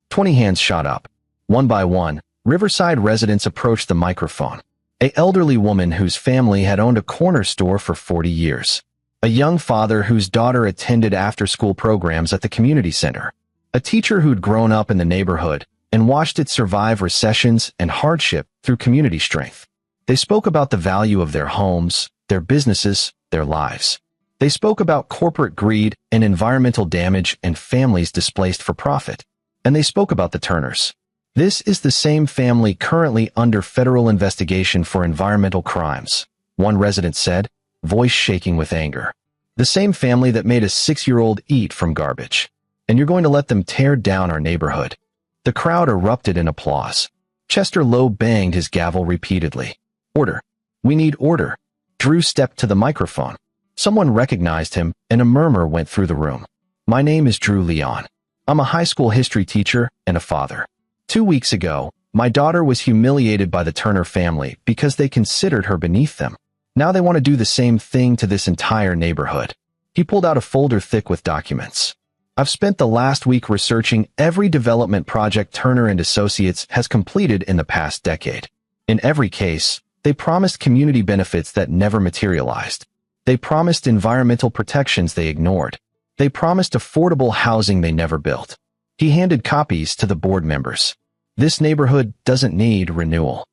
20 hands shot up. One by one, Riverside residents approached the microphone. An elderly woman whose family had owned a corner store for 40 years. A young father whose daughter attended after-school programs at the community center. A teacher who'd grown up in the neighborhood and watched it survive recessions and hardship through community strength. They spoke about the value of their homes, their businesses, their lives. They spoke about corporate greed and environmental damage and families displaced for profit. And they spoke about the Turners. This is the same family currently under federal investigation for environmental crimes, one resident said, voice shaking with anger. The same family that made a 6-year-old eat from garbage. And you're going to let them tear down our neighborhood. The crowd erupted in applause. Chester Lowe banged his gavel repeatedly. Order. We need order. Drew stepped to the microphone. Someone recognized him, and a murmur went through the room. My name is Drew Leon. I'm a high school history teacher and a father. 2 weeks ago, my daughter was humiliated by the Turner family because they considered her beneath them. Now they want to do the same thing to this entire neighborhood. He pulled out a folder thick with documents. I've spent the last week researching every development project Turner and Associates has completed in the past decade. In every case, they promised community benefits that never materialized. They promised environmental protections they ignored. They promised affordable housing they never built. He handed copies to the board members. This neighborhood doesn't need renewal.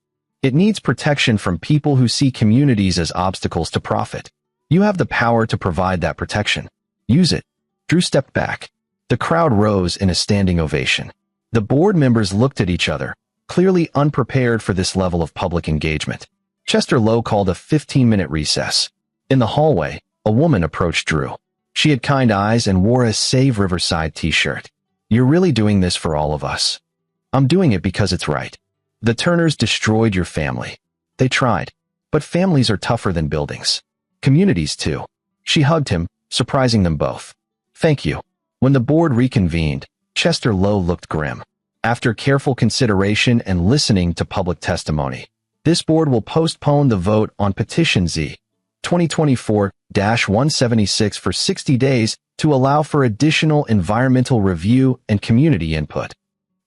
It needs protection from people who see communities as obstacles to profit. You have the power to provide that protection. Use it. Drew stepped back. The crowd rose in a standing ovation. The board members looked at each other, clearly unprepared for this level of public engagement. Chester Lowe called a 15-minute recess. In the hallway, a woman approached Drew. She had kind eyes and wore a Save Riverside t-shirt. You're really doing this for all of us. I'm doing it because it's right. The Turners destroyed your family. They tried. But families are tougher than buildings. Communities too. She hugged him, surprising them both. Thank you. When the board reconvened, Chester Lowe looked grim. After careful consideration and listening to public testimony, this board will postpone the vote on Petition Z 2024-176 for 60 days to allow for additional environmental review and community input.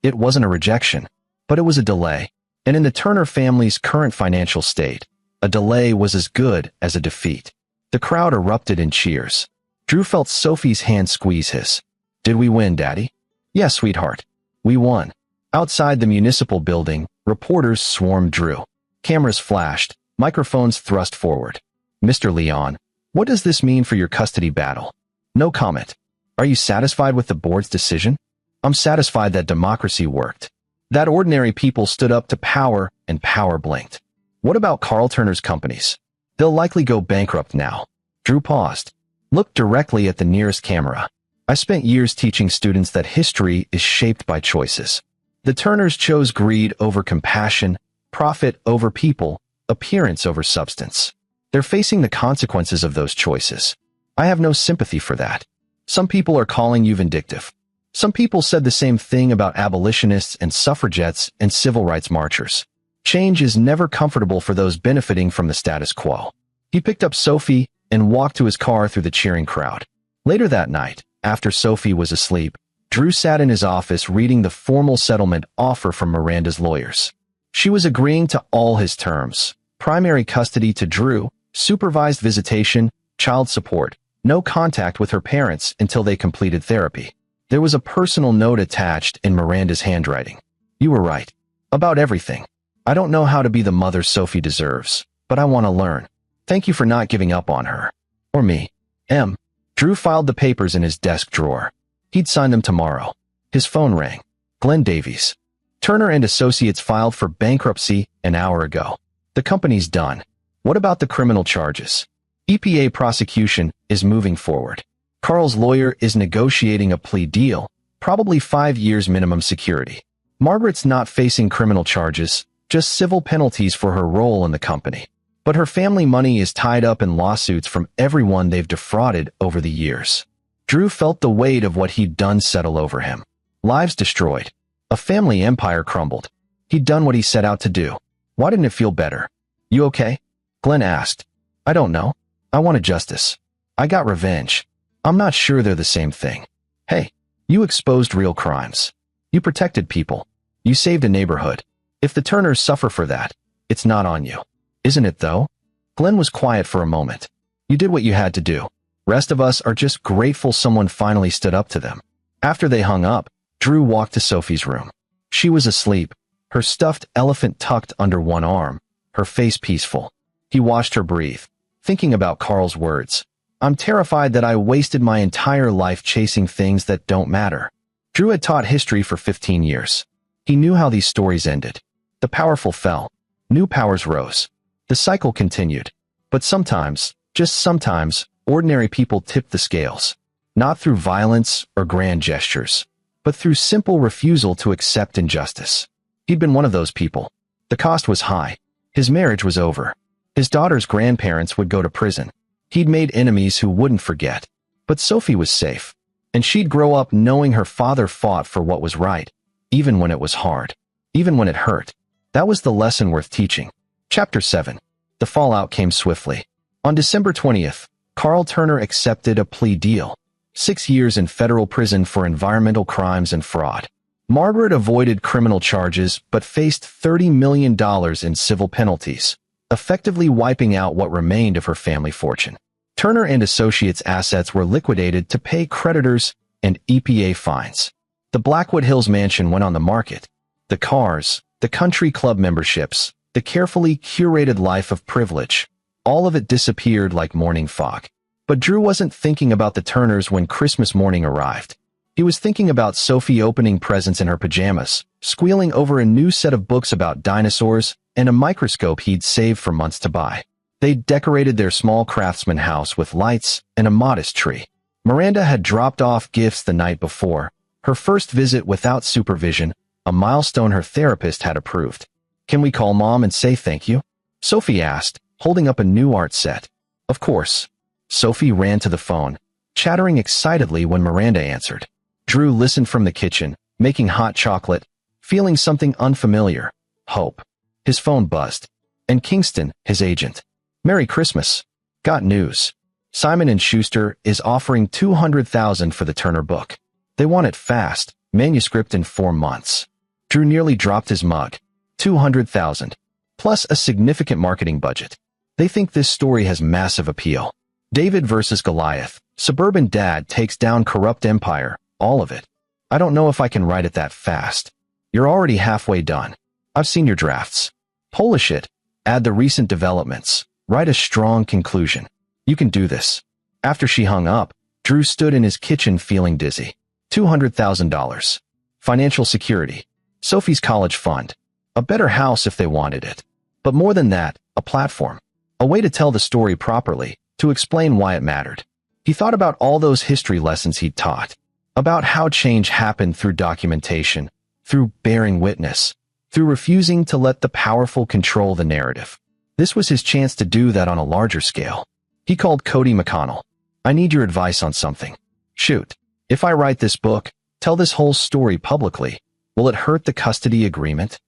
It wasn't a rejection, but it was a delay. And in the Turner family's current financial state, a delay was as good as a defeat. The crowd erupted in cheers. Drew felt Sophie's hand squeeze his. Did we win, Daddy? Yes, sweetheart. We won. Outside the municipal building, reporters swarmed Drew. Cameras flashed, microphones thrust forward. Mr. Leon, what does this mean for your custody battle? No comment. Are you satisfied with the board's decision? I'm satisfied that democracy worked. That ordinary people stood up to power and power blinked. What about Carl Turner's companies? They'll likely go bankrupt now. Drew paused. Looked directly at the nearest camera. I spent years teaching students that history is shaped by choices. The Turners chose greed over compassion, profit over people, appearance over substance. They're facing the consequences of those choices. I have no sympathy for that. Some people are calling you vindictive. Some people said the same thing about abolitionists and suffragettes and civil rights marchers. Change is never comfortable for those benefiting from the status quo. He picked up Sophie and walked to his car through the cheering crowd. Later that night, after Sophie was asleep, Drew sat in his office reading the formal settlement offer from Miranda's lawyers. She was agreeing to all his terms: primary custody to Drew, supervised visitation, child support, no contact with her parents until they completed therapy. There was a personal note attached in Miranda's handwriting. You were right. About everything. I don't know how to be the mother Sophie deserves, but I want to learn. Thank you for not giving up on her. Or me. M. Drew filed the papers in his desk drawer. He'd sign them tomorrow. His phone rang. Glenn Davies. Turner and Associates filed for bankruptcy an hour ago. The company's done. What about the criminal charges? EPA prosecution is moving forward. Carl's lawyer is negotiating a plea deal, probably 5 years minimum security. Margaret's not facing criminal charges, just civil penalties for her role in the company. But her family money is tied up in lawsuits from everyone they've defrauded over the years. Drew felt the weight of what he'd done settle over him. Lives destroyed. A family empire crumbled. He'd done what he set out to do. Why didn't it feel better? You okay? Glenn asked. I don't know. I wanted justice. I got revenge. I'm not sure they're the same thing. Hey, you exposed real crimes. You protected people. You saved a neighborhood. If the Turners suffer for that, it's not on you. Isn't it though? Glenn was quiet for a moment. You did what you had to do. Rest of us are just grateful someone finally stood up to them. After they hung up, Drew walked to Sophie's room. She was asleep, her stuffed elephant tucked under one arm, her face peaceful. He watched her breathe, thinking about Carl's words. I'm terrified that I wasted my entire life chasing things that don't matter. Drew had taught history for 15 years. He knew how these stories ended. The powerful fell. New powers rose. The cycle continued. But sometimes, just sometimes, ordinary people tipped the scales. Not through violence or grand gestures, but through simple refusal to accept injustice. He'd been one of those people. The cost was high. His marriage was over. His daughter's grandparents would go to prison. He'd made enemies who wouldn't forget. But Sophie was safe. And she'd grow up knowing her father fought for what was right, even when it was hard, even when it hurt. That was the lesson worth teaching. Chapter 7. The fallout came swiftly. On December 20th, Carl Turner accepted a plea deal. 6 years in federal prison for environmental crimes and fraud. Margaret avoided criminal charges but faced $30 million in civil penalties, effectively wiping out what remained of her family fortune. Turner and Associates' assets were liquidated to pay creditors and EPA fines. The Blackwood Hills mansion went on the market. The cars, the country club memberships, the carefully curated life of privilege, all of it disappeared like morning fog. But Drew wasn't thinking about the Turners when Christmas morning arrived. He was thinking about Sophie opening presents in her pajamas, squealing over a new set of books about dinosaurs, and a microscope he'd saved for months to buy. They'd decorated their small craftsman house with lights and a modest tree. Miranda had dropped off gifts the night before, her first visit without supervision, a milestone her therapist had approved. "Can we call Mom and say thank you?" Sophie asked, holding up a new art set. "Of course." Sophie ran to the phone, chattering excitedly when Miranda answered. Drew listened from the kitchen, making hot chocolate, feeling something unfamiliar. Hope. His phone buzzed. And Kingston, his agent. "Merry Christmas. Got news. Simon & Schuster is offering $200,000 for the Turner book. They want it fast, manuscript in 4 months." Drew nearly dropped his mug. $200,000. Plus a significant marketing budget. They think this story has massive appeal. David versus Goliath. Suburban dad takes down corrupt empire. All of it. "I don't know if I can write it that fast." "You're already halfway done. I've seen your drafts. Polish it. Add the recent developments. Write a strong conclusion. You can do this." After she hung up, Drew stood in his kitchen feeling dizzy. $200,000. Financial security. Sophie's college fund. A better house if they wanted it. But more than that, a platform. A way to tell the story properly, to explain why it mattered. He thought about all those history lessons he'd taught. About how change happened through documentation, through bearing witness, through refusing to let the powerful control the narrative. This was his chance to do that on a larger scale. He called Cody McConnell. "I need your advice on something." "Shoot. If I write this book, tell this whole story publicly, will it hurt the custody agreement?"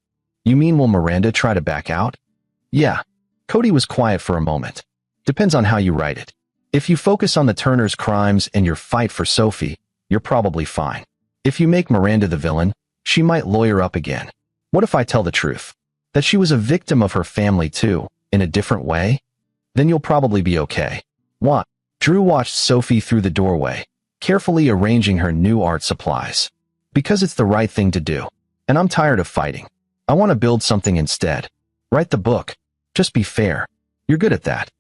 "You mean will Miranda try to back out?" "Yeah." Cody was quiet for a moment. "Depends on how you write it. If you focus on the Turners' crimes and your fight for Sophie, you're probably fine. If you make Miranda the villain, she might lawyer up again. What if I tell the truth? That she was a victim of her family too, in a different way? Then you'll probably be okay." "What?" Drew watched Sophie through the doorway, carefully arranging her new art supplies. "Because it's the right thing to do. And I'm tired of fighting. I want to build something instead. Write the book. Just be fair. You're good at that."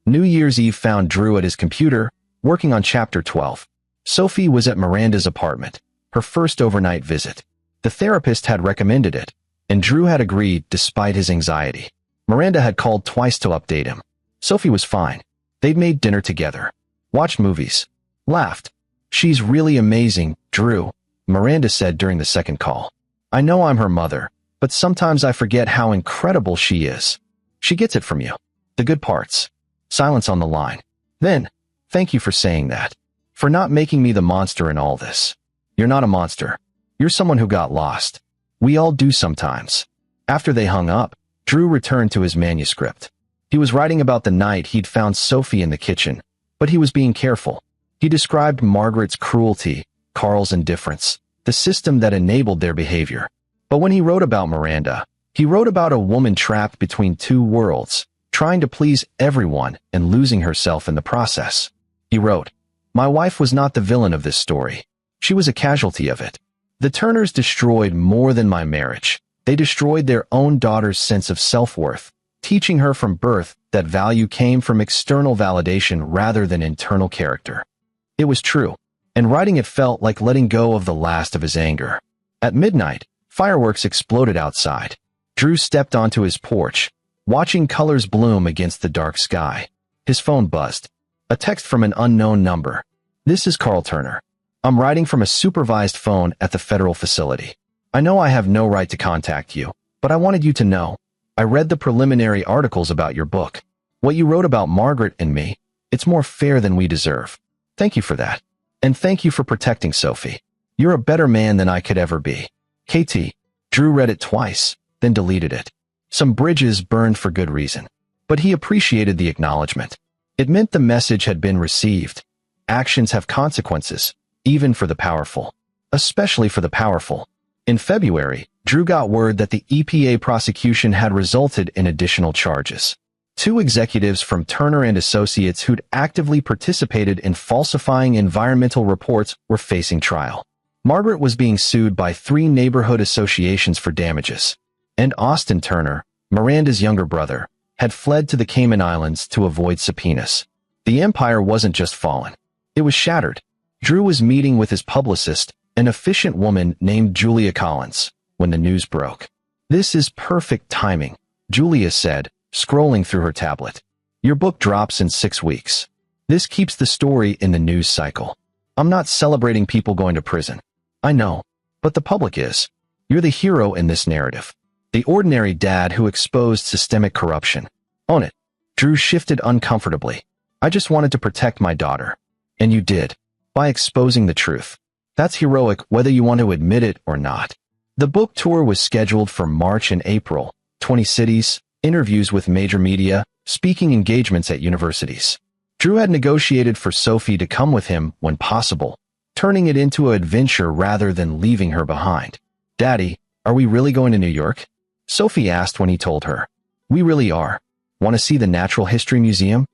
New Year's Eve found Drew at his computer, working on Chapter 12. Sophie was at Miranda's apartment, her first overnight visit. The therapist had recommended it, and Drew had agreed despite his anxiety. Miranda had called twice to update him. Sophie was fine. They'd made dinner together, watched movies, laughed. "She's really amazing, Drew," Miranda said during the second call. "I know I'm her mother, but sometimes I forget how incredible she is. She gets it from you. The good parts." Silence on the line. Then, "Thank you for saying that. For not making me the monster in all this. You're not a monster. You're someone who got lost. We all do sometimes." After they hung up, Drew returned to his manuscript. He was writing about the night he'd found Sophie in the kitchen, but he was being careful. He described Margaret's cruelty, Carl's indifference, the system that enabled their behavior. But when he wrote about Miranda, he wrote about a woman trapped between two worlds, trying to please everyone and losing herself in the process. He wrote, "My wife was not the villain of this story. She was a casualty of it. The Turners destroyed more than my marriage. They destroyed their own daughter's sense of self-worth, teaching her from birth that value came from external validation rather than internal character." It was true, and writing it felt like letting go of the last of his anger. At midnight, fireworks exploded outside. Drew stepped onto his porch, watching colors bloom against the dark sky. His phone buzzed. A text from an unknown number. "This is Carl Turner. I'm writing from a supervised phone at the federal facility. I know I have no right to contact you, but I wanted you to know. I read the preliminary articles about your book. What you wrote about Margaret and me, it's more fair than we deserve. Thank you for that. And thank you for protecting Sophie. You're a better man than I could ever be. KT. Drew read it twice, then deleted it. Some bridges burned for good reason. But he appreciated the acknowledgement. It meant the message had been received. Actions have consequences, even for the powerful. Especially for the powerful. In February, Drew got word that the EPA prosecution had resulted in additional charges. 2 executives from Turner and Associates who'd actively participated in falsifying environmental reports were facing trial. Margaret was being sued by 3 neighborhood associations for damages. And Austin Turner, Miranda's younger brother, had fled to the Cayman Islands to avoid subpoenas. The empire wasn't just fallen. It was shattered. Drew was meeting with his publicist, an efficient woman named Julia Collins, when the news broke. This is perfect timing, Julia said, scrolling through her tablet. Your book drops in 6 weeks. This keeps the story in the news cycle. I'm not celebrating people going to prison. I know, but the public is. You're the hero in this narrative. The ordinary dad who exposed systemic corruption. Own it. Drew shifted uncomfortably. I just wanted to protect my daughter. And you did. By exposing the truth. That's heroic whether you want to admit it or not. The book tour was scheduled for March and April. 20 cities, interviews with major media, speaking engagements at universities. Drew had negotiated for Sophie to come with him when possible, turning it into an adventure rather than leaving her behind. Daddy, are we really going to New York? Sophie asked when he told her. We really are. Want to see the Natural History Museum?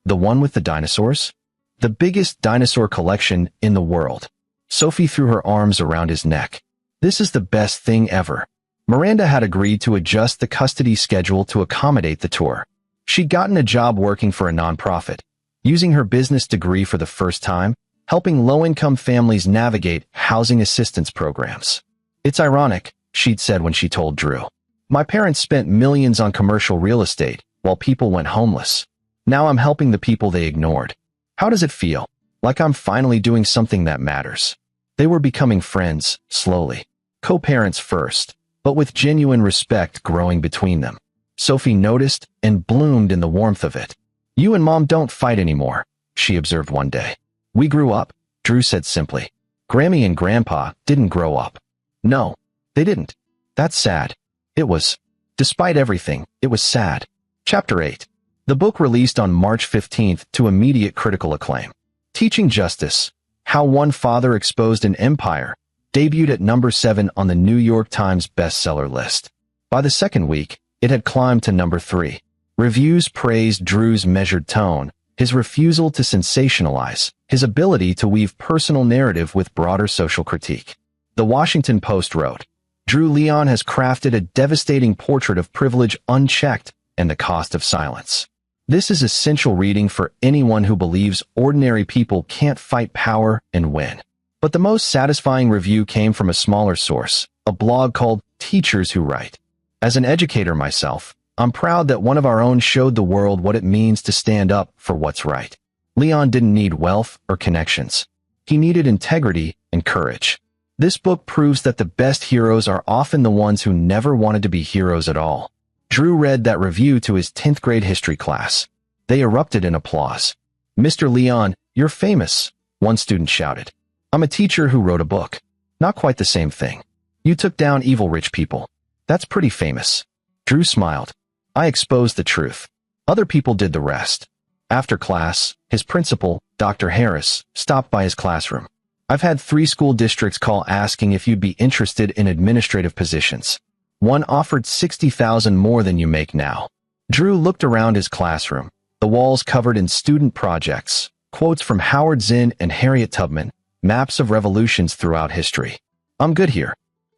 The one with the dinosaurs? The biggest dinosaur collection in the world. Sophie threw her arms around his neck. This is the best thing ever. Miranda had agreed to adjust the custody schedule to accommodate the tour. She'd gotten a job working for a nonprofit, using her business degree for the first time, helping low-income families navigate housing assistance programs. It's ironic, she'd said when she told Drew. My parents spent millions on commercial real estate while people went homeless. Now I'm helping the people they ignored. How does it feel? Like I'm finally doing something that matters. They were becoming friends, slowly. Co-parents first, but with genuine respect growing between them. Sophie noticed and bloomed in the warmth of it. You and Mom don't fight anymore, she observed one day. We grew up, Drew said simply. Grammy and Grandpa didn't grow up. No, they didn't. That's sad. It was. Despite everything, it was sad. Chapter 8. The book released on March 15th to immediate critical acclaim. Teaching Justice, How One Father Exposed an Empire, debuted at number 7 on the New York Times bestseller list. By the second week, it had climbed to number 3. Reviews praised Drew's measured tone, his refusal to sensationalize, his ability to weave personal narrative with broader social critique. The Washington Post wrote, Drew Leon has crafted a devastating portrait of privilege unchecked and the cost of silence. This is essential reading for anyone who believes ordinary people can't fight power and win. But the most satisfying review came from a smaller source, a blog called Teachers Who Write. As an educator myself, I'm proud that one of our own showed the world what it means to stand up for what's right. Leon didn't need wealth or connections. He needed integrity and courage. This book proves that the best heroes are often the ones who never wanted to be heroes at all. Drew read that review to his 10th grade history class. They erupted in applause. Mr. Leon, you're famous, one student shouted. I'm a teacher who wrote a book. Not quite the same thing. You took down evil rich people. That's pretty famous. Drew smiled. I exposed the truth. Other people did the rest. After class, his principal, Dr. Harris, stopped by his classroom. I've had 3 school districts call asking if you'd be interested in administrative positions. One offered $60,000 more than you make now. Drew looked around his classroom, the walls covered in student projects, quotes from Howard Zinn and Harriet Tubman, maps of revolutions throughout history. I'm good here.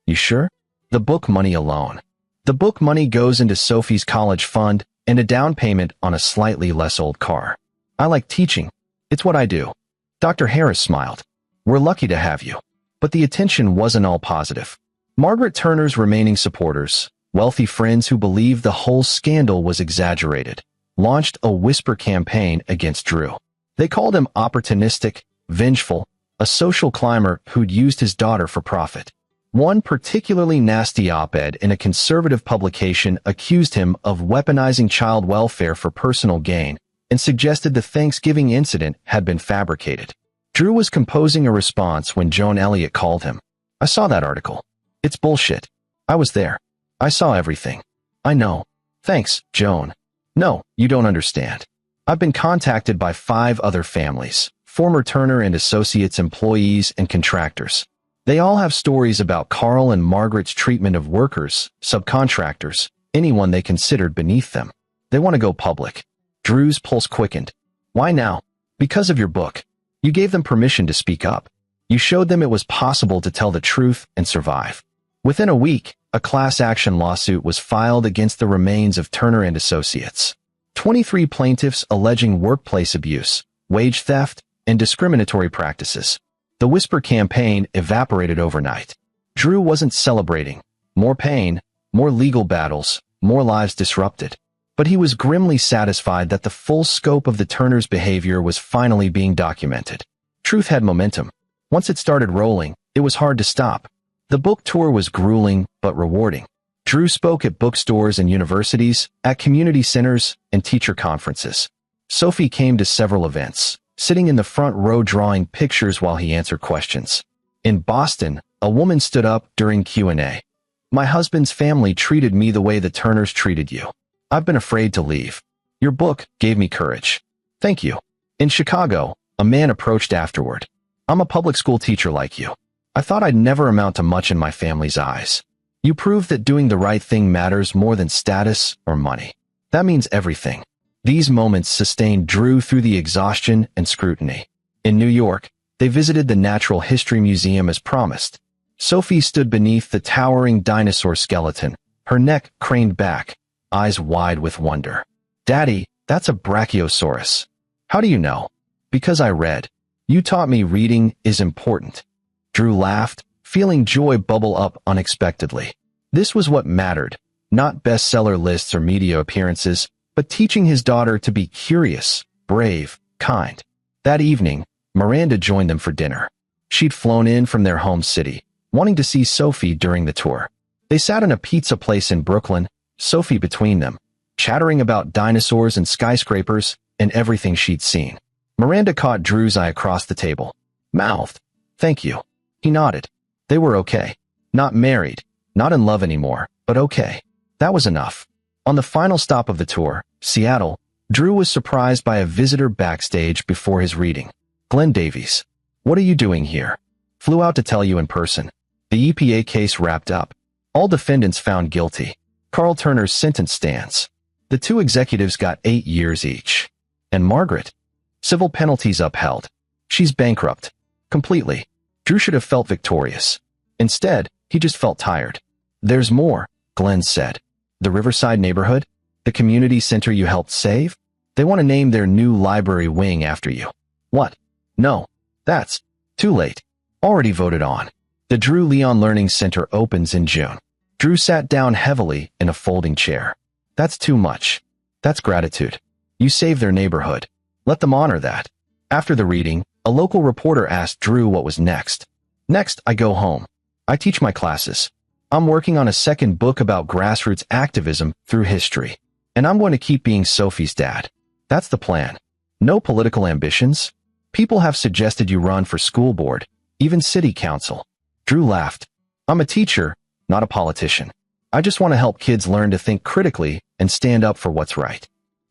You sure? The book money alone. The book money goes into Sophie's college fund and a down payment on a slightly less old car. I like teaching. It's what I do. Dr. Harris smiled. We're lucky to have you. But the attention wasn't all positive. Margaret Turner's remaining supporters, wealthy friends who believed the whole scandal was exaggerated, launched a whisper campaign against Drew. They called him opportunistic, vengeful, a social climber who'd used his daughter for profit. One particularly nasty op-ed in a conservative publication accused him of weaponizing child welfare for personal gain and suggested the Thanksgiving incident had been fabricated. Drew was composing a response when Joan Elliott called him. I saw that article. It's bullshit. I was there. I saw everything. I know. Thanks, Joan. No, you don't understand. I've been contacted by 5 other families, former Turner and Associates employees and contractors. They all have stories about Carl and Margaret's treatment of workers, subcontractors, anyone they considered beneath them. They want to go public. Drew's pulse quickened. Why now? Because of your book. You gave them permission to speak up. You showed them it was possible to tell the truth and survive. Within a week, a class action lawsuit was filed against the remains of Turner and Associates. 23 plaintiffs alleging workplace abuse, wage theft, and discriminatory practices. The Whisper campaign evaporated overnight. Drew wasn't celebrating. More pain, more legal battles, more lives disrupted. But he was grimly satisfied that the full scope of the Turners' behavior was finally being documented. Truth had momentum. Once it started rolling, it was hard to stop. The book tour was grueling but rewarding. Drew spoke at bookstores and universities, at community centers, and teacher conferences. Sophie came to several events, sitting in the front row drawing pictures while he answered questions. In Boston, a woman stood up during Q&A. My husband's family treated me the way the Turners treated you. I've been afraid to leave. Your book gave me courage. Thank you. In Chicago, a man approached afterward. I'm a public school teacher like you. I thought I'd never amount to much in my family's eyes. You proved that doing the right thing matters more than status or money. That means everything. These moments sustained Drew through the exhaustion and scrutiny. In New York, they visited the Natural History Museum as promised. Sophie stood beneath the towering dinosaur skeleton, her neck craned back, eyes wide with wonder. Daddy, that's a brachiosaurus. How do you know? Because I read. You taught me reading is important. Drew laughed, feeling joy bubble up unexpectedly. This was what mattered, not bestseller lists or media appearances, but teaching his daughter to be curious, brave, kind. That evening, Miranda joined them for dinner. She'd flown in from their home city, wanting to see Sophie during the tour. They sat in a pizza place in Brooklyn, Sophie between them, chattering about dinosaurs and skyscrapers and everything she'd seen. Miranda caught Drew's eye across the table. Mouthed, "Thank you." He nodded. They were okay. Not married, not in love anymore, but okay. That was enough. On the final stop of the tour, Seattle, Drew was surprised by a visitor backstage before his reading. Glenn Davies. What are you doing here? Flew out to tell you in person. The EPA case wrapped up. All defendants found guilty. Carl Turner's sentence stands. The 2 executives got 8 years each. And Margaret? Civil penalties upheld. She's bankrupt. Completely. Drew should have felt victorious. Instead, he just felt tired. There's more, Glenn said. The Riverside neighborhood? The community center you helped save? They want to name their new library wing after you. What? No. That's too late. Already voted on. The Drew Leon Learning Center opens in June. Drew sat down heavily in a folding chair. That's too much. That's gratitude. You saved their neighborhood. Let them honor that. After the reading, a local reporter asked Drew what was next. Next, I go home. I teach my classes. I'm working on a second book about grassroots activism through history. And I'm going to keep being Sophie's dad. That's the plan. No political ambitions. People have suggested you run for school board, even city council. Drew laughed. I'm a teacher, not a politician. I just want to help kids learn to think critically and stand up for what's right.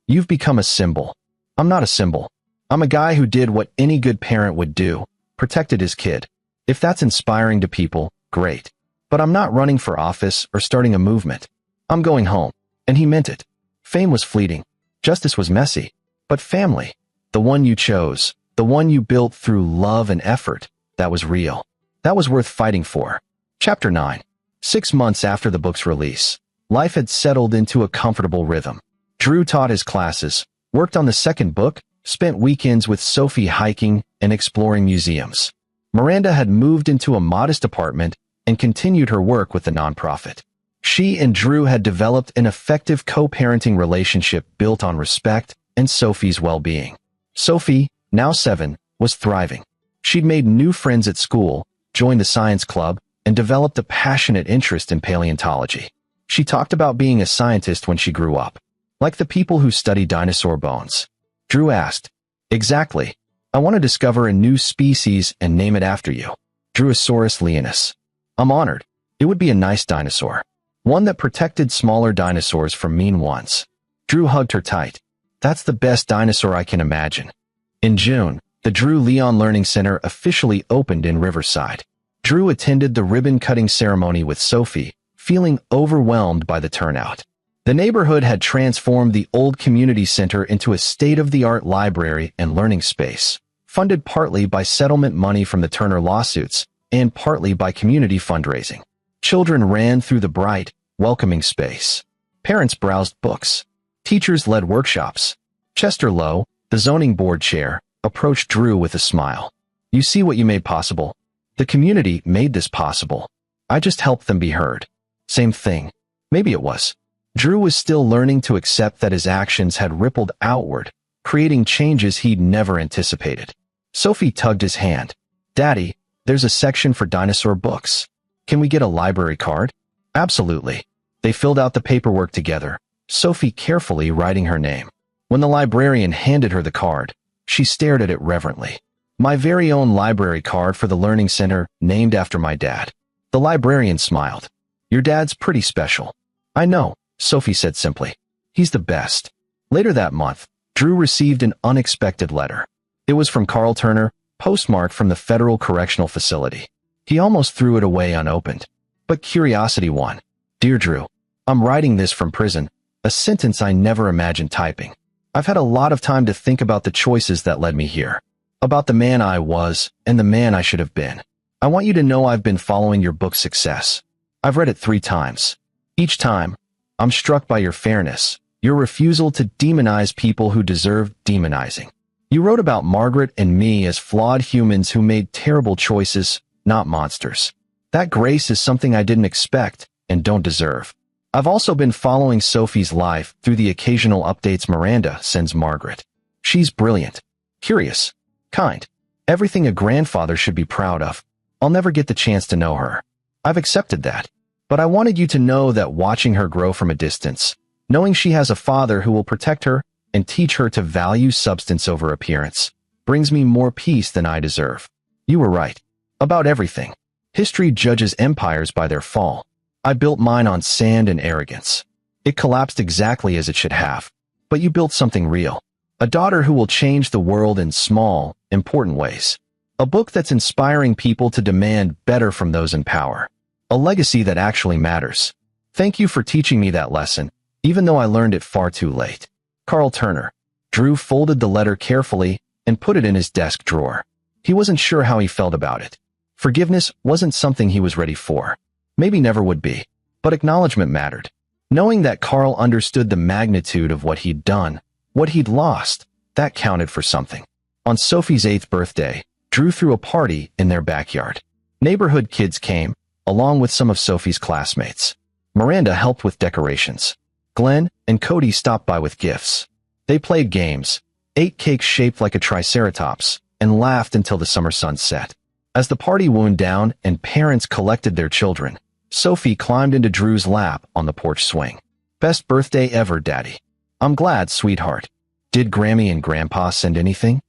You've become a symbol. I'm not a symbol. I'm a guy who did what any good parent would do, protected his kid. If that's inspiring to people, great. But I'm not running for office or starting a movement. I'm going home. And he meant it. Fame was fleeting. Justice was messy. But family, the one you chose, the one you built through love and effort, that was real. That was worth fighting for. Chapter 9. 6 months after the book's release, life had settled into a comfortable rhythm. Drew taught his classes, worked on the second book, spent weekends with Sophie hiking and exploring museums. Miranda had moved into a modest apartment and continued her work with the nonprofit. She and Drew had developed an effective co-parenting relationship built on respect and Sophie's well-being. Sophie, now 7, was thriving. She'd made new friends at school, joined the science club, and developed a passionate interest in paleontology. She talked about being a scientist when she grew up, like the people who study dinosaur bones. Drew asked, "Exactly. I want to discover a new species and name it after you. Druosaurus leonis. I'm honored. It would be a nice dinosaur. One that protected smaller dinosaurs from mean ones. Drew hugged her tight. That's the best dinosaur I can imagine. In June, the Drew Leon Learning Center officially opened in Riverside. Drew attended the ribbon-cutting ceremony with Sophie, feeling overwhelmed by the turnout. The neighborhood had transformed the old community center into a state-of-the-art library and learning space, funded partly by settlement money from the Turner lawsuits and partly by community fundraising. Children ran through the bright, welcoming space. Parents browsed books. Teachers led workshops. Chester Lowe, the zoning board chair, approached Drew with a smile. You see what you made possible? The community made this possible. I just helped them be heard. Same thing. Maybe it was. Drew was still learning to accept that his actions had rippled outward, creating changes he'd never anticipated. Sophie tugged his hand. Daddy, there's a section for dinosaur books. Can we get a library card? Absolutely. They filled out the paperwork together, Sophie carefully writing her name. When the librarian handed her the card, she stared at it reverently. My very own library card for the Learning Center, named after my dad. The librarian smiled. Your dad's pretty special. I know, Sophie said simply. He's the best. Later that month, Drew received an unexpected letter. It was from Carl Turner, postmarked from the Federal Correctional Facility. He almost threw it away unopened. But curiosity won. Dear Drew, I'm writing this from prison, a sentence I never imagined typing. I've had a lot of time to think about the choices that led me here, about the man I was and the man I should have been. I want you to know I've been following your book's success. I've read it 3 times. Each time, I'm struck by your fairness, your refusal to demonize people who deserve demonizing. You wrote about Margaret and me as flawed humans who made terrible choices, not monsters. That grace is something I didn't expect and don't deserve. I've also been following Sophie's life through the occasional updates Miranda sends Margaret. She's brilliant, curious, kind, everything a grandfather should be proud of. I'll never get the chance to know her. I've accepted that. But I wanted you to know that watching her grow from a distance, knowing she has a father who will protect her and teach her to value substance over appearance, brings me more peace than I deserve. You were right. About everything. History judges empires by their fall. I built mine on sand and arrogance. It collapsed exactly as it should have. But you built something real. A daughter who will change the world in small, important ways. A book that's inspiring people to demand better from those in power. A legacy that actually matters. Thank you for teaching me that lesson, even though I learned it far too late. Carl Turner. Drew folded the letter carefully and put it in his desk drawer. He wasn't sure how he felt about it. Forgiveness wasn't something he was ready for. Maybe never would be. But acknowledgement mattered. Knowing that Carl understood the magnitude of what he'd done, what he'd lost, that counted for something. On Sophie's 8th birthday, Drew threw a party in their backyard. Neighborhood kids came, along with some of Sophie's classmates. Miranda helped with decorations. Glenn and Cody stopped by with gifts. They played games, ate cakes shaped like a triceratops, and laughed until the summer sun set. As the party wound down and parents collected their children, Sophie climbed into Drew's lap on the porch swing. Best birthday ever, Daddy. I'm glad, sweetheart. Did Grammy and Grandpa send anything?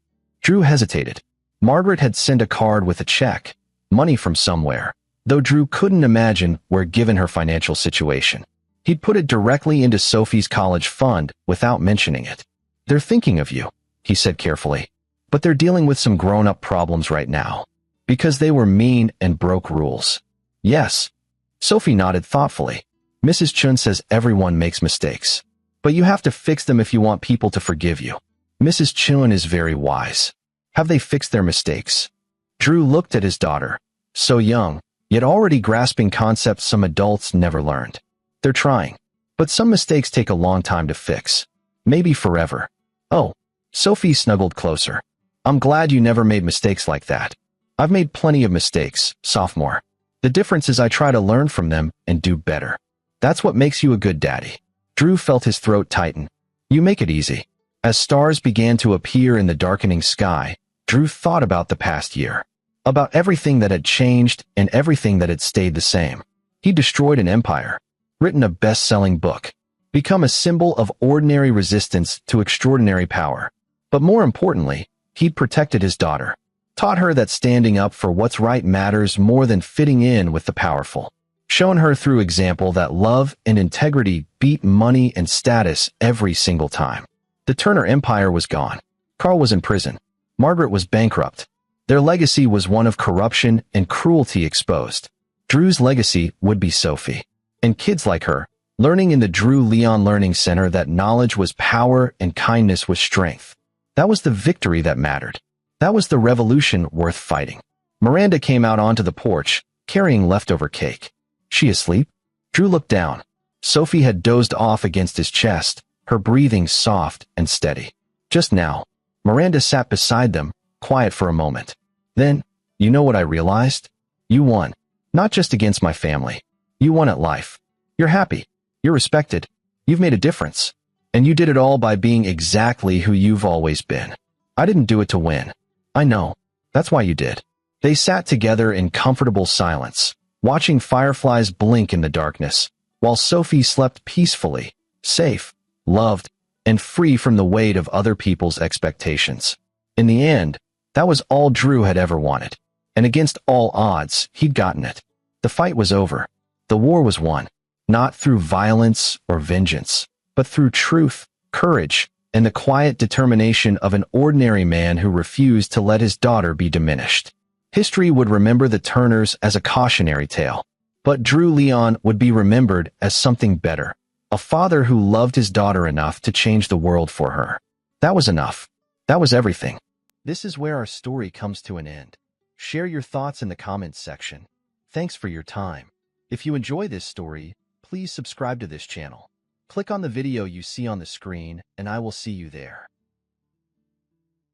Drew hesitated. Margaret had sent a card with a check, money from somewhere, though Drew couldn't imagine where given her financial situation. He'd put it directly into Sophie's college fund without mentioning it. They're thinking of you, he said carefully, but they're dealing with some grown-up problems right now. Because they were mean and broke rules. Yes. Sophie nodded thoughtfully. Mrs. Chun says everyone makes mistakes. But you have to fix them if you want people to forgive you. Mrs. Chun is very wise. Have they fixed their mistakes? Drew looked at his daughter. So young, yet already grasping concepts some adults never learned. They're trying. But some mistakes take a long time to fix. Maybe forever. Oh. Sophie snuggled closer. I'm glad you never made mistakes like that. I've made plenty of mistakes, sophomore. The difference is I try to learn from them and do better. That's what makes you a good daddy. Drew felt his throat tighten. You make it easy. As stars began to appear in the darkening sky, Drew thought about the past year. About everything that had changed and everything that had stayed the same. He destroyed an empire. Written a best-selling book. Become a symbol of ordinary resistance to extraordinary power. But more importantly, He'd protected his daughter, taught her that standing up for what's right matters more than fitting in with the powerful, shown her through example that love and integrity beat money and status every single time. The Turner empire was gone. Carl was in prison. Margaret was bankrupt. Their legacy was one of corruption and cruelty exposed. Drew's legacy would be Sophie. And kids like her, learning in the Drew Leon Learning Center that knowledge was power and kindness was strength. That was the victory that mattered. That was the revolution worth fighting. Miranda came out onto the porch, carrying leftover cake. She asleep? Drew looked down. Sophie had dozed off against his chest, her breathing soft and steady. Just now, Miranda sat beside them, quiet for a moment. Then, you know what I realized? You won. Not just against my family. You won at life. You're happy. You're respected. You've made a difference. And you did it all by being exactly who you've always been. I didn't do it to win. I know. That's why you did. They sat together in comfortable silence, watching fireflies blink in the darkness, while Sophie slept peacefully, safe, loved, and free from the weight of other people's expectations. In the end, that was all Drew had ever wanted. And against all odds, he'd gotten it. The fight was over. The war was won, not through violence or vengeance, but through truth, courage, and the quiet determination of an ordinary man who refused to let his daughter be diminished. History would remember the Turners as a cautionary tale, but Drew Leon would be remembered as something better, a father who loved his daughter enough to change the world for her. That was enough. That was everything. This is where our story comes to an end. Share your thoughts in the comments section. Thanks for your time. If you enjoy this story, please subscribe to this channel. Click on the video you see on the screen, and I will see you there.